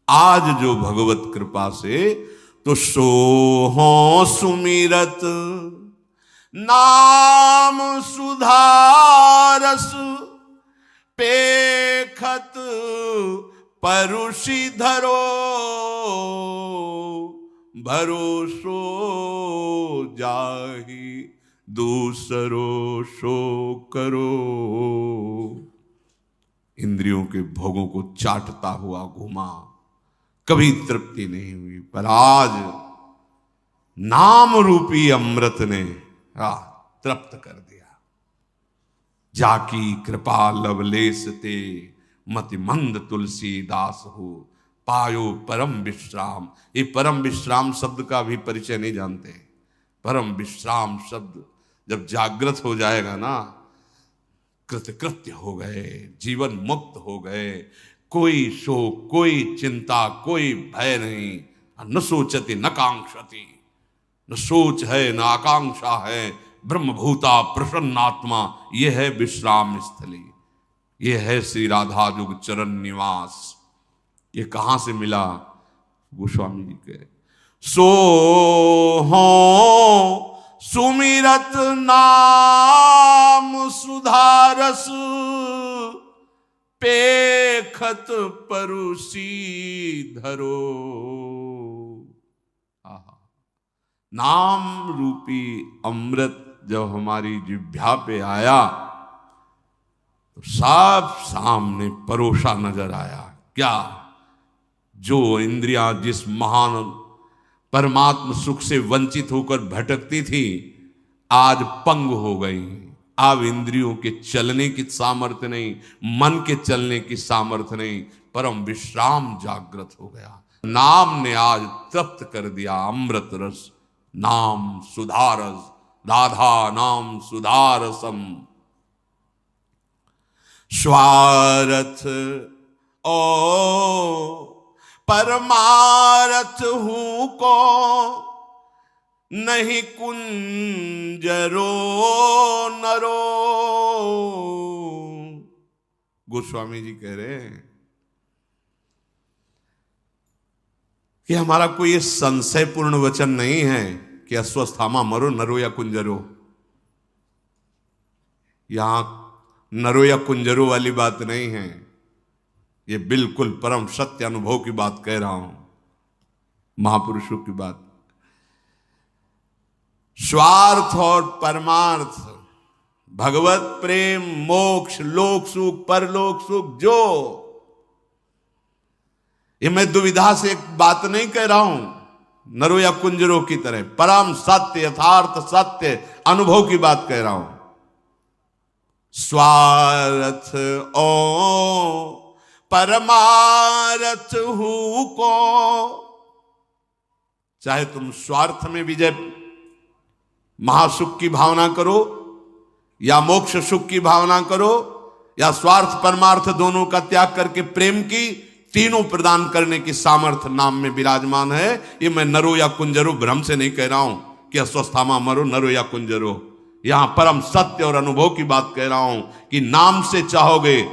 आज जो भगवत कृपा से तो सोहो सुमिरत नाम सुधारस, पेखत परुषि धरो, भरोसो जाहि दूसरो सो करो। इंद्रियों के भोगों को चाटता हुआ घूमा, कभी तृप्ति नहीं हुई, पर आज नाम रूपी अमृत ने तृप्त कर दिया। जाकी कृपा लवलेस ते, मति मंद तुलसीदास हो, पायो परम विश्राम। ये परम विश्राम शब्द का भी परिचय नहीं जानते। परम विश्राम शब्द जब जागृत हो जाएगा ना, कृतकृत्य हो गए, जीवन मुक्त हो गए, कोई शोक, कोई चिंता, कोई भय नहीं। न सोचति न कांक्षति, न सोच है न आकांक्षा है, ब्रह्मभूता प्रसन्नात्मा, ये है विश्राम स्थली, ये है श्री राधा जुग चरण निवास। ये कहां से मिला? गोस्वामी जी कह, सो हो सुमिरत नाम सुधारस, पेखत परुसी धरो। नाम रूपी अमृत जब हमारी जिह्वा पे आया तो साफ सामने परोसा नजर आया। क्या? जो इंद्रियां जिस महान परमात्म सुख से वंचित होकर भटकती थी, आज पंग हो गई। अब इंद्रियों के चलने की सामर्थ्य नहीं, मन के चलने की सामर्थ्य नहीं, परम विश्राम जागृत हो गया। नाम ने आज तृप्त कर दिया अमृत रस। नाम सुधारस, राधा नाम सुधारसम। स्वार्थ ओ परमारथ हूं को, नहीं कुंजरो नरो। गोस्वामी जी कह रहे हैं कि हमारा कोई ये संशयपूर्ण वचन नहीं है कि अश्वस्थामा मरो नरो या कुंजरो। यहां नरो या कुंजरो वाली बात नहीं है, ये बिल्कुल परम सत्य अनुभव की बात कह रहा हूं, महापुरुषों की बात। स्वार्थ और परमार्थ, भगवत प्रेम, मोक्ष, लोक सुख, परलोक सुख, जो ये मैं दुविधा से एक बात नहीं कह रहा हूं, नरो या कुंजरो की तरह परम सत्य, यथार्थ सत्य अनुभव की बात कह रहा हूं। स्वार्थ ओ परमारथ हूं को, चाहे तुम स्वार्थ में विजय महासुख की भावना करो या मोक्ष सुख की भावना करो, या स्वार्थ परमार्थ दोनों का त्याग करके प्रेम की तीनों प्रदान करने की सामर्थ्य नाम में विराजमान है। ये मैं नरो या कुंजरो भ्रम से नहीं कह रहा हूं कि अस्वस्थामा मरो नरो या कुंजरो। यहां परम सत्य और अनुभव की बात कह रहा हूं कि नाम से चाहोगे,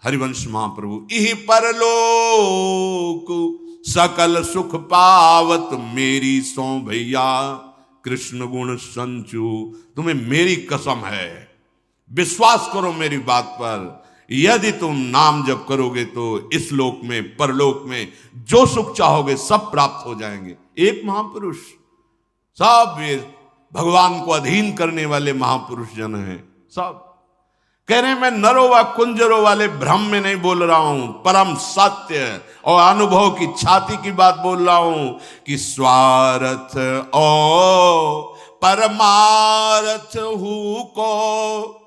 हरिवंश महाप्रभु, इहि परलोक सकल सुख पावत मेरी सो भैया, कृष्ण गुण संचू। तुम्हें मेरी कसम है, विश्वास करो मेरी बात पर, यदि तुम नाम जप करोगे तो इस लोक में परलोक में जो सुख चाहोगे सब प्राप्त हो जाएंगे। एक महापुरुष, सब ये भगवान को अधीन करने वाले महापुरुष जन हैं, सब कह रहे हैं मैं नरो व कुंजरो वाले भ्रम में नहीं बोल रहा हूं, परम सत्य और अनुभव की छाती की बात बोल रहा हूं कि स्वार्थ ओ परमारथ हूं को,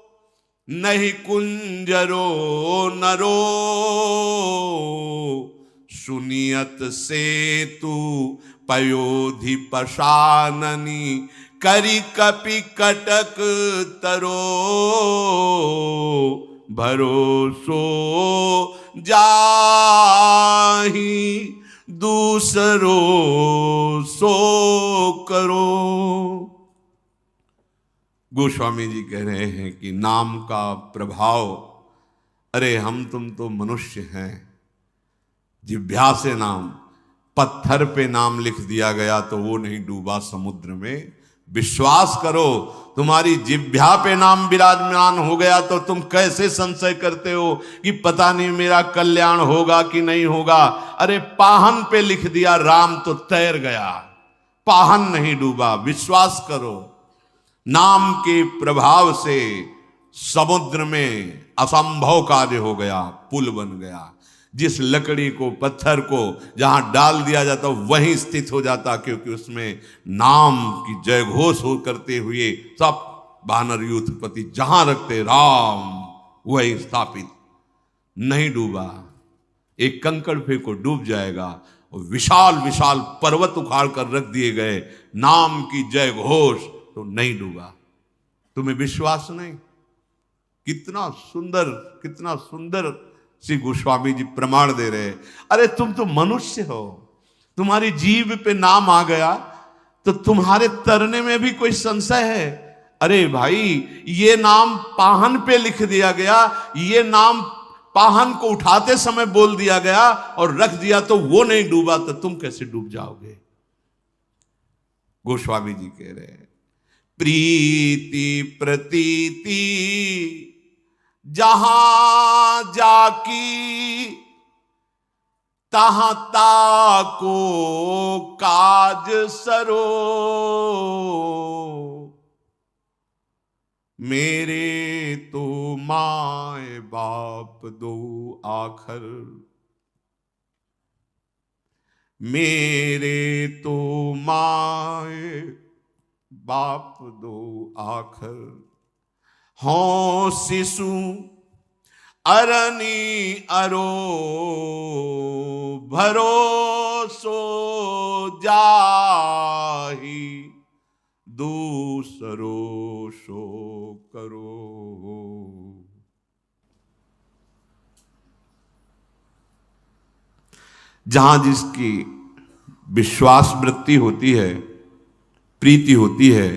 नहीं कुंजरो नरो। सुनियत से तू पयोधि पशाननी, करी कपि कटक तरो। भरोसो जाहि दूसरो सो करो। गोस्वामी जी कह रहे हैं कि नाम का प्रभाव, अरे हम तुम तो मनुष्य हैं, जिह्वा से नाम, पत्थर पे नाम लिख दिया गया तो वो नहीं डूबा समुद्र में। विश्वास करो, तुम्हारी जिह्वा पे नाम विराजमान हो गया तो तुम कैसे संशय करते हो कि पता नहीं मेरा कल्याण होगा कि नहीं होगा। अरे पाहन पे लिख दिया राम तो तैर गया, पाहन नहीं डूबा। विश्वास करो, नाम के प्रभाव से समुद्र में असंभव कार्य हो गया, पुल बन गया। जिस लकड़ी को, पत्थर को जहां डाल दिया जाता वहीं स्थित हो जाता, क्योंकि उसमें नाम की जय घोष हो करते हुए सब वानर यूथपति जहां रखते राम वही स्थापित, नहीं डूबा। एक कंकड़ फेंको डूब जाएगा, और विशाल विशाल पर्वत उखाड़ कर रख दिए गए, नाम की जय घोष तो नहीं डूबा। तुम्हें विश्वास नहीं? कितना सुंदर, कितना सुंदर श्री गोस्वामी जी प्रमाण दे रहे। अरे तुम तो मनुष्य हो, तुम्हारी जीभ पे नाम आ गया तो तुम्हारे तरने में भी कोई संशय है? अरे भाई, ये नाम पाहन पे लिख दिया गया, ये नाम पाहन को उठाते समय बोल दिया गया और रख दिया तो वो नहीं डूबा, तो तुम कैसे डूब जाओगे? गोस्वामी जी कह रहे हैं, प्रीति प्रतीति जहां जाकी तहां ताको काज सरो, मेरे तो माए बाप दो आखर, मेरे तो माए बाप दो आखर, हों शिशु अरनी अरो भरोसो जाही, दूसरो सो करो। जहां जिसकी विश्वास वृत्ति होती है, प्रीति होती है,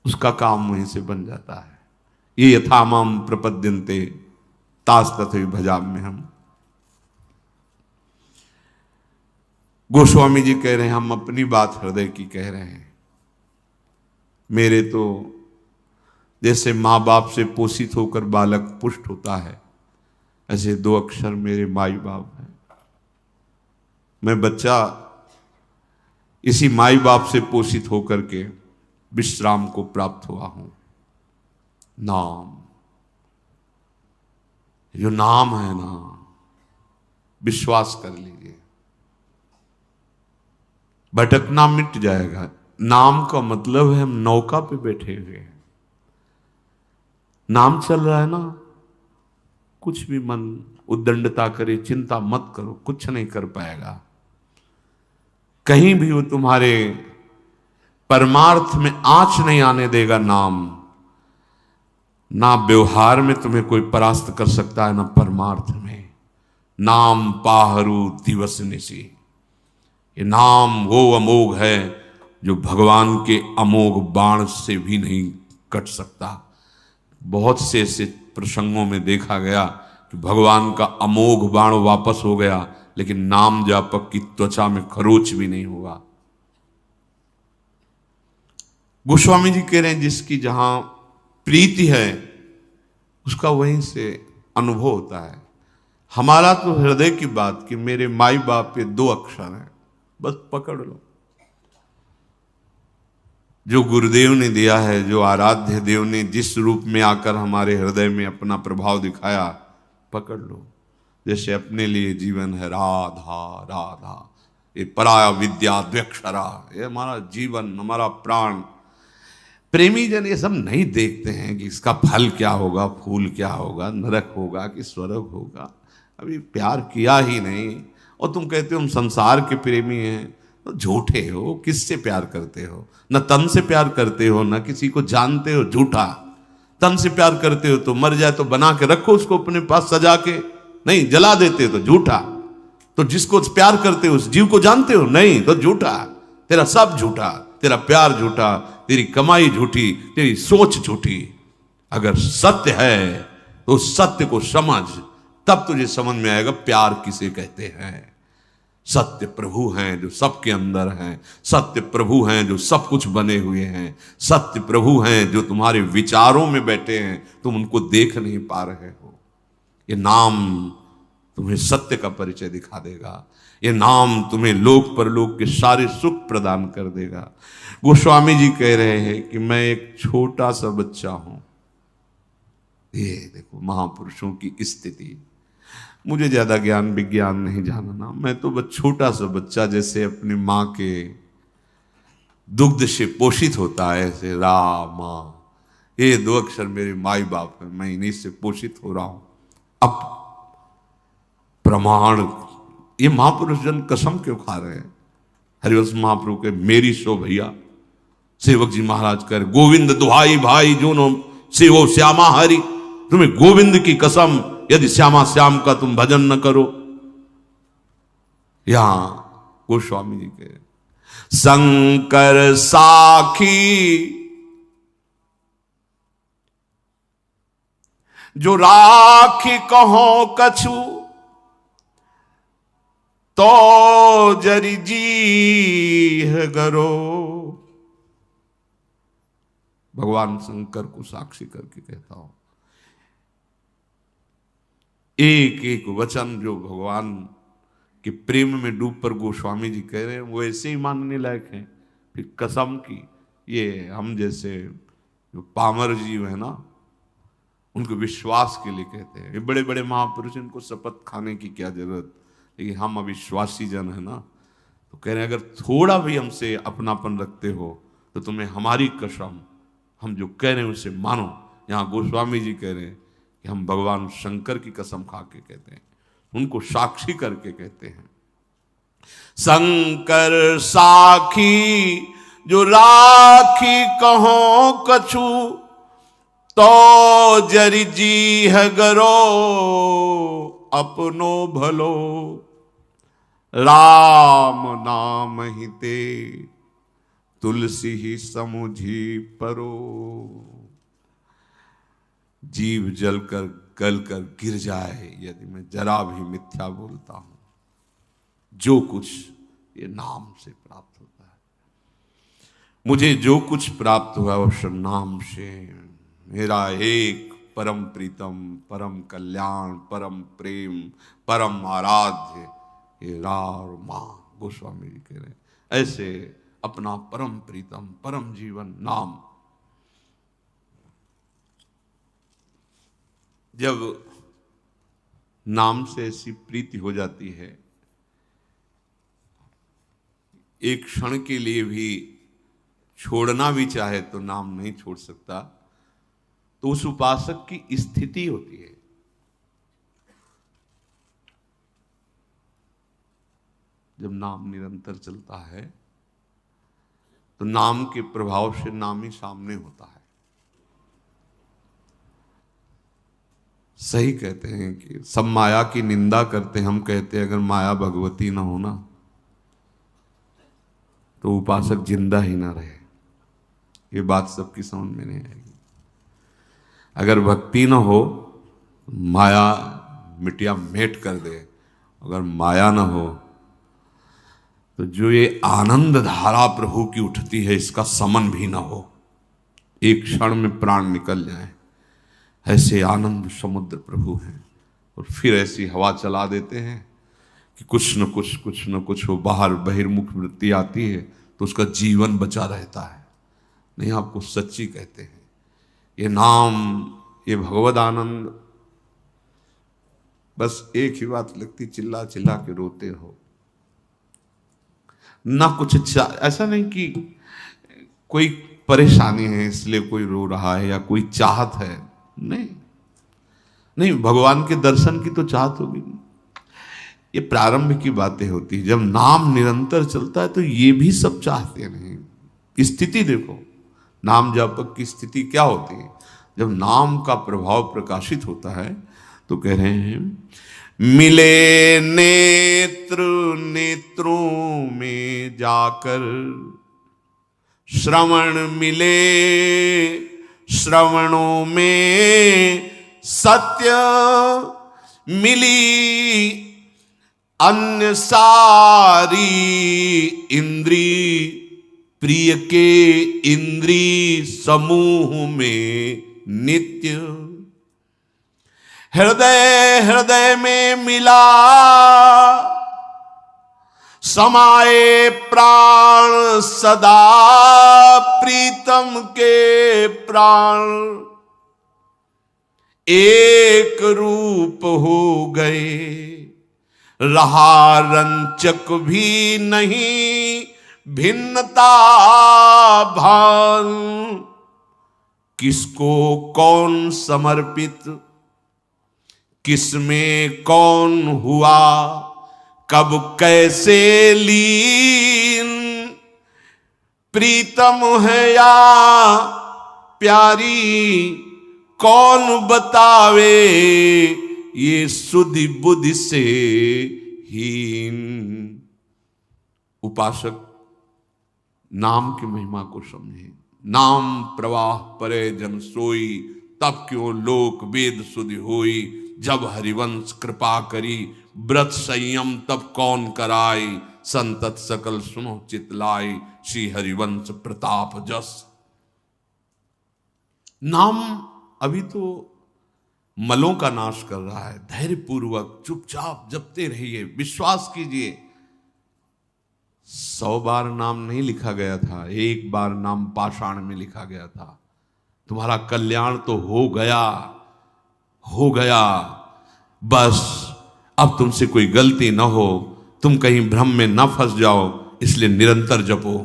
उसका काम वहीं से बन जाता है। ये यथामाम प्रपद्यन्ते तास तथैव भजाम्यहम्। गोस्वामी जी कह रहे हैं, हम अपनी बात हृदय की कह रहे हैं। मेरे तो जैसे माँ बाप से पोषित होकर बालक पुष्ट होता है, ऐसे दो अक्षर मेरे माई बाप हैं। मैं बच्चा इसी माई बाप से पोषित होकर के विश्राम को प्राप्त हुआ हूं। नाम, जो नाम है ना, विश्वास कर लीजिए, भटकना मिट जाएगा। नाम का मतलब है हम नौका पे बैठे हुए हैं, नाम चल रहा है ना, कुछ भी मन उद्दंडता करे, चिंता मत करो, कुछ नहीं कर पाएगा। कहीं भी वो तुम्हारे परमार्थ में आंच नहीं आने देगा नाम। ना व्यवहार में तुम्हें कोई परास्त कर सकता है, ना परमार्थ में। नाम पाहरू दिवस निशी, ये नाम वो अमोघ है जो भगवान के अमोघ बाण से भी नहीं कट सकता। बहुत से ऐसे प्रसंगों में देखा गया कि भगवान का अमोघ बाण वापस हो गया, लेकिन नाम जापक की त्वचा में खरोच भी नहीं हुआ। गोस्वामी जी कह रहे हैं, जिसकी जहां प्रीति है उसका वहीं से अनुभव होता है। हमारा तो हृदय की बात कि मेरे माई बाप के दो अक्षर हैं, बस पकड़ लो। जो गुरुदेव ने दिया है, जो आराध्य देव ने जिस रूप में आकर हमारे हृदय में अपना प्रभाव दिखाया, पकड़ लो। जैसे अपने लिए जीवन है राधा राधा, ये पराया विद्या द्व्यक्षरा, ये हमारा जीवन, हमारा प्राण। प्रेमी जन ये सब नहीं देखते हैं कि इसका फल क्या होगा, फूल क्या होगा, नरक होगा कि स्वर्ग होगा। अभी प्यार किया ही नहीं और तुम कहते हो हम संसार के प्रेमी हैं, तो झूठे हो। किससे प्यार करते हो? न तन से प्यार करते हो, न किसी को जानते हो, झूठा। तन से प्यार करते हो तो मर जाए तो बना के रखो उसको अपने पास सजा के, नहीं जला देते हो तो झूठा। तो जिसको प्यार करते हो उस जीव को जानते हो, नहीं तो झूठा। तेरा सब झूठा, तेरा प्यार झूठा, तेरी कमाई झूठी, तेरी सोच झूठी। अगर सत्य है तो सत्य को समझ, तब तुझे समझ में आएगा प्यार किसे कहते हैं। सत्य प्रभु हैं जो सबके अंदर हैं, सत्य प्रभु हैं जो सब कुछ बने हुए हैं, सत्य प्रभु हैं जो तुम्हारे विचारों में बैठे हैं, तुम उनको देख नहीं पा रहे हो। ये नाम तुम्हें सत्य का परिचय दिखा देगा, ये नाम तुम्हें लोक परलोक के सारे सुख प्रदान कर देगा। गोस्वामी जी कह रहे हैं कि मैं एक छोटा सा बच्चा हूं। ये देखो महापुरुषों की स्थिति। मुझे ज्यादा ज्ञान विज्ञान नहीं जानना, मैं तो बस छोटा सा बच्चा, जैसे अपनी माँ के दुग्ध से पोषित होता है, ऐसे रामा, ये दो अक्षर मेरे माई बाप है, मैं इन्हीं से पोषित हो रहा हूं। अब प्रमाण, ये महापुरुष जन कसम क्यों खा रहे हैं? हरिवंश महाप्रभु के मेरी सो भैया, सेवक जी महाराज कह रहे, गोविंद दुहाई भाई जो नो सेवो श्यामा हरि, तुम्हें गोविंद की कसम, यदि श्यामा श्याम का तुम भजन न करो। यहां गोस्वामी जी के शंकर साखी जो राखी कहो कछु तो जरी जी है गरो। भगवान शंकर को साक्षी करके कहता हूं, एक एक वचन जो भगवान के प्रेम में डूब पर गोस्वामी जी कह रहे हैं वो ऐसे ही मानने लायक हैं। फिर कसम की, ये हम जैसे जो पामर जीव है ना, उनको विश्वास के लिए कहते हैं। ये बड़े बड़े महापुरुष, इनको शपथ खाने की क्या जरूरत, लेकिन हम अविश्वासी जन है ना, तो कह रहे हैं अगर थोड़ा भी हमसे अपनापन रखते हो तो तुम्हें हमारी कसम, हम जो कह रहे हैं उसे मानो। यहाँ गोस्वामी जी कह रहे हैं कि हम भगवान शंकर की कसम खा के कहते हैं, उनको साक्षी करके कहते हैं। शंकर साखी जो राखी कहो कछु तो जरि जी है गरो। अपनो भलो राम नाम ही ते तुलसी ही समुझी परो। जीव जलकर गलकर गिर जाए यदि मैं जरा भी मिथ्या बोलता हूं। जो कुछ ये नाम से प्राप्त होता है, मुझे जो कुछ प्राप्त हुआ उस नाम से। मेरा एक परम प्रीतम, परम कल्याण, परम प्रेम, परम आराध्य ये रा और मां। गोस्वामी जी कह रहे हैं ऐसे अपना परम प्रीतम, परम जीवन नाम जब नाम से ऐसी प्रीति हो जाती है, एक क्षण के लिए भी छोड़ना भी चाहे तो नाम नहीं छोड़ सकता, तो उस उपासक की स्थिति होती है। जब नाम निरंतर चलता है तो नाम के प्रभाव से नाम ही सामने होता है। सही कहते हैं कि सब माया की निंदा करते हैं, हम कहते हैं अगर माया भगवती ना हो ना तो उपासक जिंदा ही ना रहे। ये बात सबकी समझ में नहीं आएगी। अगर भक्ति ना हो माया मिटिया मेट कर दे, अगर माया ना हो तो जो ये आनंद धारा प्रभु की उठती है इसका समन भी ना हो, एक क्षण में प्राण निकल जाए, ऐसे आनंद समुद्र प्रभु हैं। और फिर ऐसी हवा चला देते हैं कि कुछ न कुछ वो बाहर बहिर्मुख वृत्ति आती है तो उसका जीवन बचा रहता है। नहीं, आपको सच्ची कहते हैं ये नाम, ये भगवद आनंद, बस एक ही बात लगती, चिल्ला चिल्ला के रोते रहो ना। कुछ ऐसा नहीं कि कोई परेशानी है इसलिए कोई रो रहा है या कोई चाहत है, नहीं नहीं, भगवान के दर्शन की तो चाहत होगी। ये प्रारंभ की बातें होती है, जब नाम निरंतर चलता है तो ये भी सब चाहते नहीं। स्थिति देखो, नाम जापक की स्थिति क्या होती है जब नाम का प्रभाव प्रकाशित होता है। तो कह रहे हैं मिले नेत्र नेत्रों में जाकर, श्रवण मिले श्रवणों में सत्य, मिली अन्य सारी इंद्री, प्रिय के इंद्री समूह में नित्य। हृदय हृदय में मिला समाये प्राण सदा, प्रीतम के प्राण एक रूप हो गए। रहा रंचक भी नहीं भिन्नता भान, किसको कौन समर्पित किसमें कौन हुआ कब कैसे लीन, प्रीतम है या प्यारी कौन बतावे, ये सुधि बुद्धि से हीन। उपासक नाम की महिमा को समझे। नाम प्रवाह परे जन सोई, तब क्यों लोक वेद सुधि होई, जब हरिवंश कृपा करी, व्रत संयम तब कौन कराई, संतत सकल सुनो चितलाई, श्री हरिवंश प्रताप जस। नाम अभी तो मलों का नाश कर रहा है। धैर्य पूर्वक चुपचाप जपते रहिए, विश्वास कीजिए। 100 बार नाम नहीं लिखा गया था, एक बार नाम पाषाण में लिखा गया था। तुम्हारा कल्याण तो हो गया, हो गया। बस अब तुमसे कोई गलती ना हो, तुम कहीं भ्रम में ना फंस जाओ, इसलिए निरंतर जपो,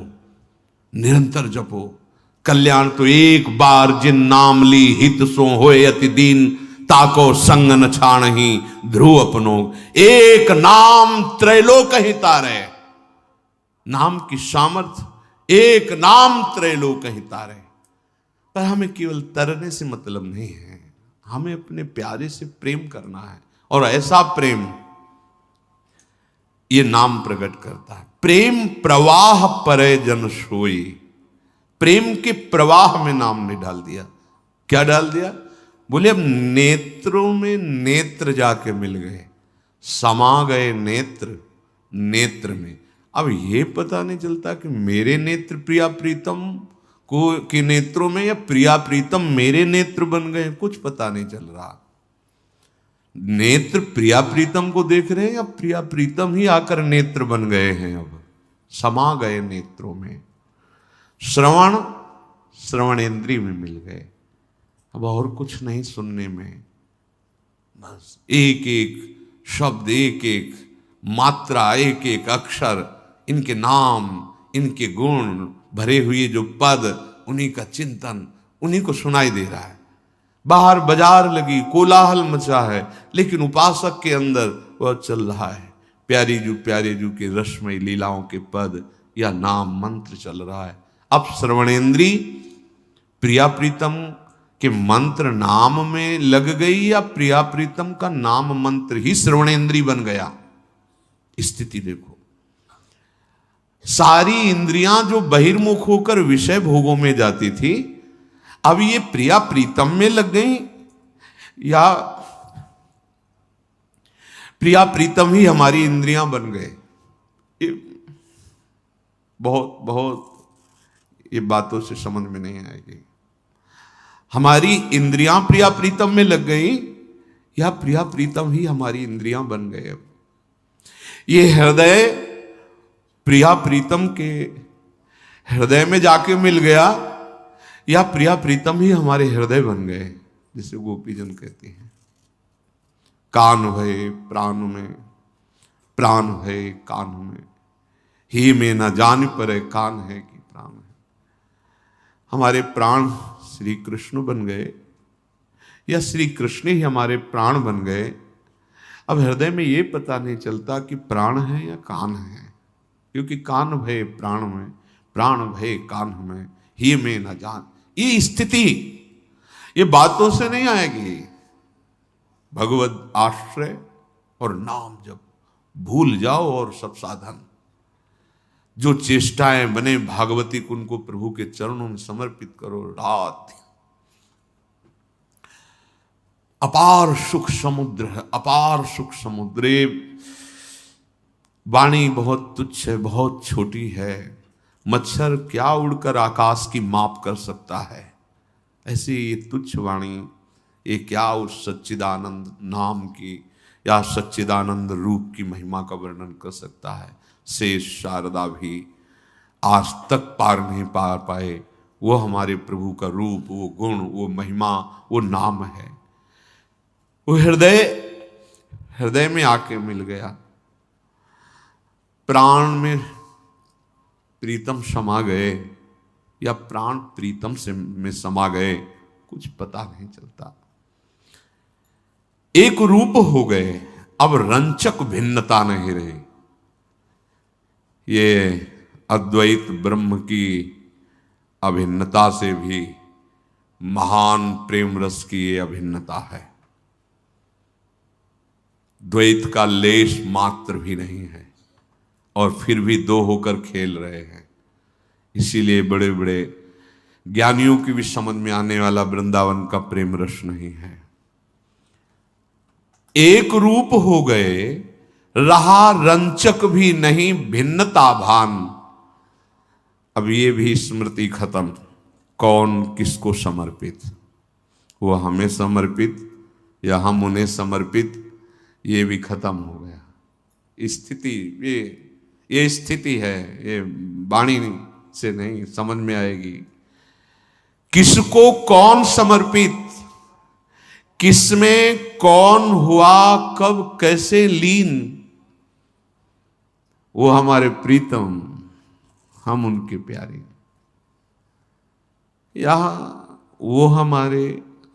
निरंतर जपो। कल्याण तो एक बार जिन नाम ली, हित सो होए अति दीन, ताको संग न छाणहि ध्रुव अपनो। एक नाम त्रैलोक ही तारे। नाम की सामर्थ, एक नाम त्रैलोक ही तारे। पर हमें केवल तरने से मतलब नहीं है, हमें अपने प्यारे से प्रेम करना है। और ऐसा प्रेम ये नाम प्रकट करता है। प्रेम प्रवाह परे जन सोई। प्रेम के प्रवाह में नाम ने डाल दिया। क्या डाल दिया? बोले अब नेत्रों में नेत्र जाके मिल गए, समा गए नेत्र नेत्र में। अब ये पता नहीं चलता कि मेरे नेत्र प्रिया प्रीतम को के नेत्रों में, या प्रिया प्रीतम मेरे नेत्र बन गए, कुछ पता नहीं चल रहा। नेत्र प्रिया प्रीतम को देख रहे हैं, या प्रिया प्रीतम ही आकर नेत्र बन गए हैं, अब समा गए नेत्रों में। श्रवण श्रवणेंद्रिय में मिल गए, अब और कुछ नहीं सुनने में, बस एक एक शब्द, एक एक मात्रा, एक एक अक्षर, इनके नाम, इनके गुण भरे हुए जो पद, उन्हीं का चिंतन, उन्हीं को सुनाई दे रहा है। बाहर बाजार लगी, कोलाहल मचा है, लेकिन उपासक के अंदर वह चल रहा है। प्यारे जू के रसमय लीलाओं के पद या नाम मंत्र चल रहा है। अब श्रवणेंद्री प्रिया प्रीतम के मंत्र नाम में लग गई, या प्रिया प्रीतम का नाम मंत्र ही श्रवणेंद्री बन गया। स्थिति देखो। सारी इंद्रियां जो बहिर्मुख होकर विषय भोगों में जाती थी, अब ये प्रिया प्रीतम में लग गई, या प्रिया प्रीतम ही हमारी इंद्रियां बन गए। ये बहुत बहुत ये बातों से समझ में नहीं आएगी। हमारी इंद्रियां प्रिया प्रीतम में लग गई, या प्रिया प्रीतम ही हमारी इंद्रियां बन गए। ये हृदय प्रिया प्रीतम के हृदय में जाके मिल गया, या प्रिया प्रीतम ही हमारे हृदय बन गए। जिसे गोपीजन कहते हैं, कान भय प्राण में, प्राण भय कान में, ही में न जान पर कान है कि प्राण है। हमारे प्राण श्री कृष्ण बन गए, या श्री कृष्ण ही हमारे प्राण बन गए। अब हृदय में ये पता नहीं चलता कि प्राण है या कान है, क्योंकि कान भय प्राण में, प्राण भय कान में, ही में न जान। ये स्थिति ये बातों से नहीं आएगी। भगवत आश्रय और नाम जब भूल जाओ, और सब साधन जो चेष्टाएं बने भागवती कुन को प्रभु के चरणों में समर्पित करो। रात अपार सुख समुद्र है, अपार सुख समुद्र। वाणी बहुत तुच्छ है, बहुत छोटी है। मच्छर क्या उड़कर आकाश की माप कर सकता है, ऐसी ये तुच्छ वाणी ये क्या उस सच्चिदानंद नाम की या सच्चिदानंद रूप की महिमा का वर्णन कर सकता है। शेष शारदा भी आज तक पार नहीं पा पाए। वो हमारे प्रभु का रूप, वो गुण, वो महिमा, वो नाम है। वो हृदय में आके मिल गया। प्राण में प्रीतम समा गए, या प्राण प्रीतम से में समा गए, कुछ पता नहीं चलता। एक रूप हो गए, अब रंचक भिन्नता नहीं रही। ये अद्वैत ब्रह्म की अभिन्नता से भी महान प्रेम रस की ये अभिन्नता है। द्वैत का लेश मात्र भी नहीं है, और फिर भी दो होकर खेल रहे हैं। इसीलिए बड़े बड़े ज्ञानियों की भी समझ में आने वाला वृंदावन का प्रेम रस नहीं है। एक रूप हो गए, रहा रंचक भी नहीं भिन्नता भान। अब ये भी स्मृति खत्म, कौन किसको समर्पित, वो हमें समर्पित या हम उन्हें समर्पित, ये भी खत्म हो गया। स्थिति ये स्थिति है, ये वाणी से नहीं समझ में आएगी। किसको कौन समर्पित, किसमें कौन हुआ कब कैसे लीन, वो हमारे प्रीतम, हम उनके प्यारे, या वो हमारे,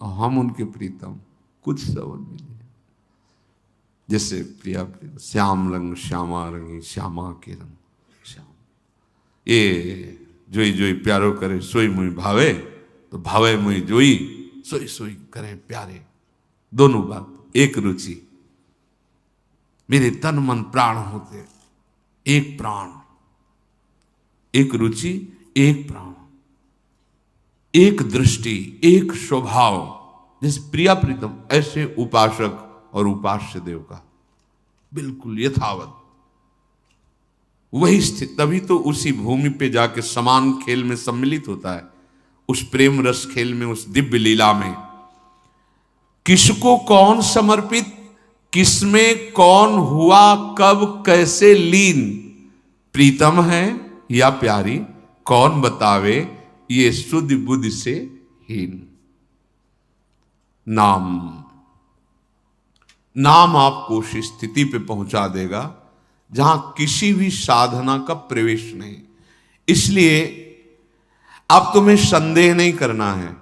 हम उनके प्रीतम, कुछ समझ में नहीं। जैसे प्रिया प्रिय श्याम रंग श्यामा रंगी श्यामा के रंग श्याम, ये जोई जोई प्यारो करे सोई मुई भावे, तो भावे मुई जोई सोई सोई करें प्यारे। दोनों बात एक रुचि, मेरे तन मन प्राण होते एक प्राण, एक रुचि एक प्राण, एक दृष्टि एक स्वभाव। जैसे प्रिया प्रीतम, ऐसे उपासक और उपास्य देव का बिल्कुल यथावत वही स्थिति। तभी तो उसी भूमि पे जाके समान खेल में सम्मिलित होता है, उस प्रेम रस खेल में, उस दिव्य लीला में। किसको कौन समर्पित, किसमें कौन हुआ कब कैसे लीन, प्रीतम है या प्यारी, कौन बतावे ये शुद्ध बुद्धि से हीन। नाम आपको उस स्थिति पे पहुंचा देगा जहां किसी भी साधना का प्रवेश नहीं। इसलिए अब तुम्हें संदेह नहीं करना है,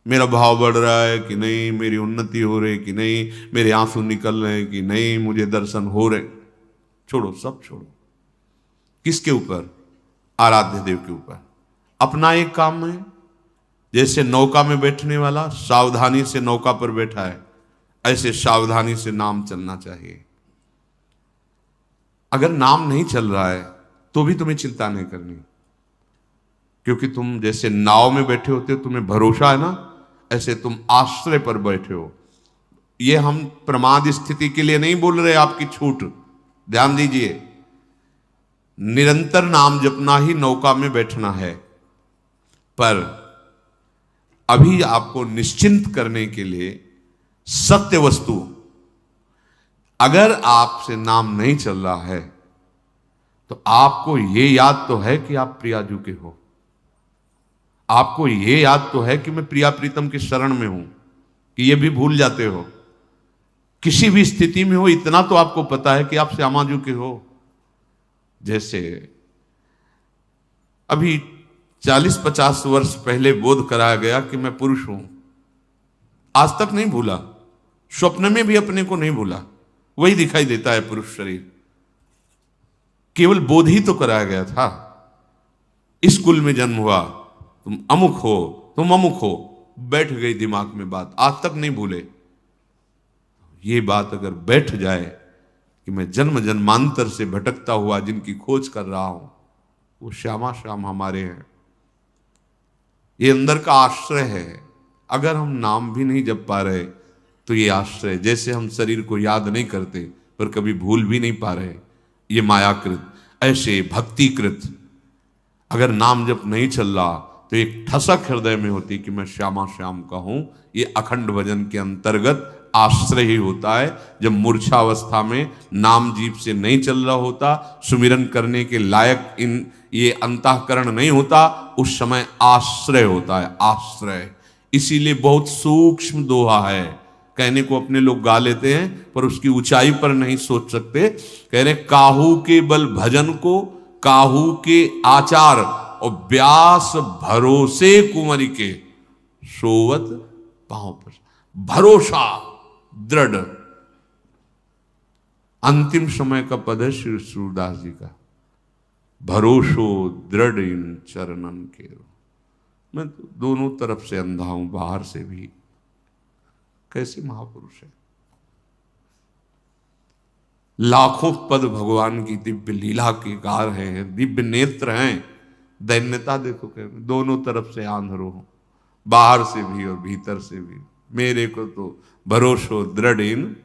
मेरा भाव बढ़ रहा है कि नहीं, मेरी उन्नति हो रही कि नहीं, मेरे आंसू निकल रहे हैं कि नहीं, मुझे दर्शन हो रहे। छोड़ो, सब छोड़ो। किसके ऊपर? आराध्य देव के ऊपर। अपना एक काम है, जैसे नौका में बैठने वाला सावधानी से नौका पर बैठा है, ऐसे सावधानी से नाम चलना चाहिए। अगर नाम नहीं चल रहा है तो भी तुम्हें चिंता नहीं करनी, क्योंकि तुम जैसे नाव में बैठे होते हो, तुम्हें भरोसा है ना, ऐसे तुम आश्रय पर बैठे हो। ये हम प्रमाद स्थिति के लिए नहीं बोल रहे, आपकी छूट, ध्यान दीजिए। निरंतर नाम जपना ही नौका में बैठना है, पर अभी आपको निश्चिंत करने के लिए सत्य वस्तु, अगर आपसे नाम नहीं चल रहा है तो आपको यह याद तो है कि आप प्रियाजू के हो, आपको यह याद तो है कि मैं प्रिया प्रीतम के शरण में हूं, कि ये भी भूल जाते हो। किसी भी स्थिति में हो, इतना तो आपको पता है कि आप श्यामाजू के हो। जैसे अभी 40-50 वर्ष पहले बोध कराया गया कि मैं पुरुष हूं, आज तक नहीं भूला, स्वप्न में भी अपने को नहीं भूला, वही दिखाई देता है पुरुष शरीर। केवल बोध ही तो कराया गया था। इस कुल में जन्म हुआ, तुम अमुक हो, तुम अमुक हो, बैठ गई दिमाग में बात, आज तक नहीं भूले। ये बात अगर बैठ जाए कि मैं जन्म जन्मांतर से भटकता हुआ जिनकी खोज कर रहा हूं, वो श्यामा श्याम हमारे हैं। ये अंदर का आश्रय है। अगर हम नाम भी नहीं जप पा रहे तो ये आश्रय, जैसे हम शरीर को याद नहीं करते पर कभी भूल भी नहीं पा रहे, ये मायाकृत, ऐसे भक्तिकृत अगर नाम जप नहीं चल रहा तो एक ठसक हृदय में होती कि मैं श्यामा श्याम का हूं। ये अखंड भजन के अंतर्गत आश्रय ही होता है। जब मूर्छा अवस्था में नाम जीव से नहीं चल रहा होता, सुमिरन करने के लायक ये अंतःकरण नहीं होता, उस समय आश्रय होता है, आश्रय। इसीलिए बहुत सूक्ष्म दोहा है, कहने को अपने लोग गा लेते हैं पर उसकी ऊंचाई पर नहीं सोच सकते। कह रहे काहू के बल भजन को, काहू के आचार और व्यास भरोसे कुंवरी के, सोवत पांव पर। भरोसा दृढ़, अंतिम समय का पद है श्री सूरदास जी का, भरोसो दृढ़ इन चरणन के। मैं तो दोनों तरफ से अंधा हूं, बाहर से भी। कैसे महापुरुष है, लाखों पद भगवान की दिव्य लीला के गा रहे हैं, दिव्य नेत्र हैं, दैन्यता देखो कैसे, दोनों तरफ से आंधरो हो, बाहर से भी और भीतर से भी। मेरे को तो भरोसो दृढ़ इन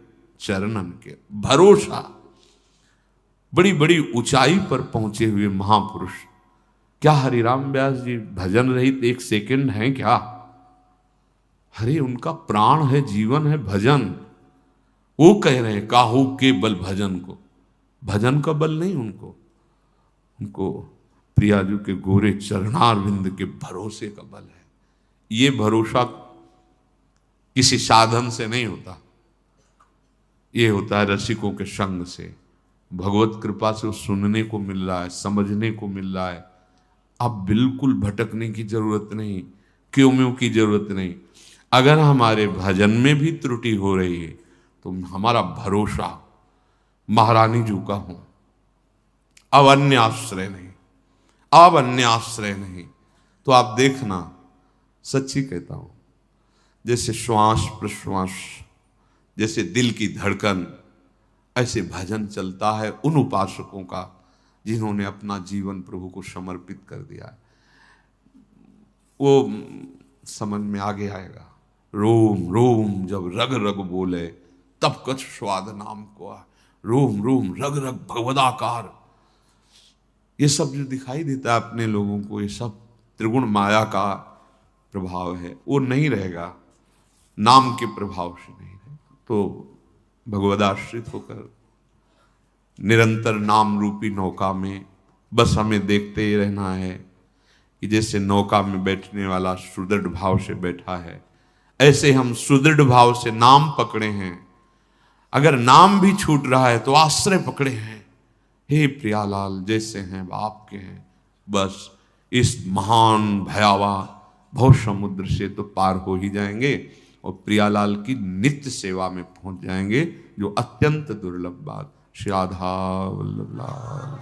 चरणन के। भरोसा, बड़ी बड़ी ऊंचाई पर पहुंचे हुए महापुरुष। क्या हरिराम व्यास जी भजन रहित एक सेकंड है क्या? अरे उनका प्राण है, जीवन है भजन। वो कह रहे हैं काहू के बल भजन को। भजन का बल नहीं उनको, उनको प्रियाजू के गोरे चरणारविंद के भरोसे का बल है। ये भरोसा किसी साधन से नहीं होता, ये होता है रसिकों के संग से। भगवत कृपा से सुनने को मिल रहा है, समझने को मिल रहा है। अब बिल्कुल भटकने की जरूरत नहीं, क्यों म्यों की जरूरत नहीं। अगर हमारे भजन में भी त्रुटि हो रही है तो हमारा भरोसा महारानी जी का हो, अब अन्य आश्रय नहीं, अब अन्य आश्रय नहीं। तो आप देखना, सच्ची कहता हूं, जैसे श्वास प्रश्वास, जैसे दिल की धड़कन, ऐसे भजन चलता है उन उपासकों का जिन्होंने अपना जीवन प्रभु को समर्पित कर दिया है। वो समझ में आगे आएगा। रोम रोम जब रग रग बोले तब कछ स्वाद नाम को आ। रोम रोम रग रग भगवदाकार, ये सब जो दिखाई देता है अपने लोगों को, ये सब त्रिगुण माया का प्रभाव है। वो नहीं रहेगा, नाम के प्रभाव से नहीं रहेगा। तो भगवदाश्रित होकर निरंतर नाम रूपी नौका में बस हमें देखते ही रहना है कि जैसे नौका में बैठने वाला सुदृढ़ भाव से बैठा है, ऐसे हम सुदृढ़ भाव से नाम पकड़े हैं। अगर नाम भी छूट रहा है तो आश्रय पकड़े हैं। हे प्रियालाल जैसे हैं आपके हैं, बस इस महान भयावह भव समुद्र से तो पार हो ही जाएंगे और प्रियालाल की नित्य सेवा में पहुंच जाएंगे, जो अत्यंत दुर्लभ बात। श्री राधा वल्लभ लाल।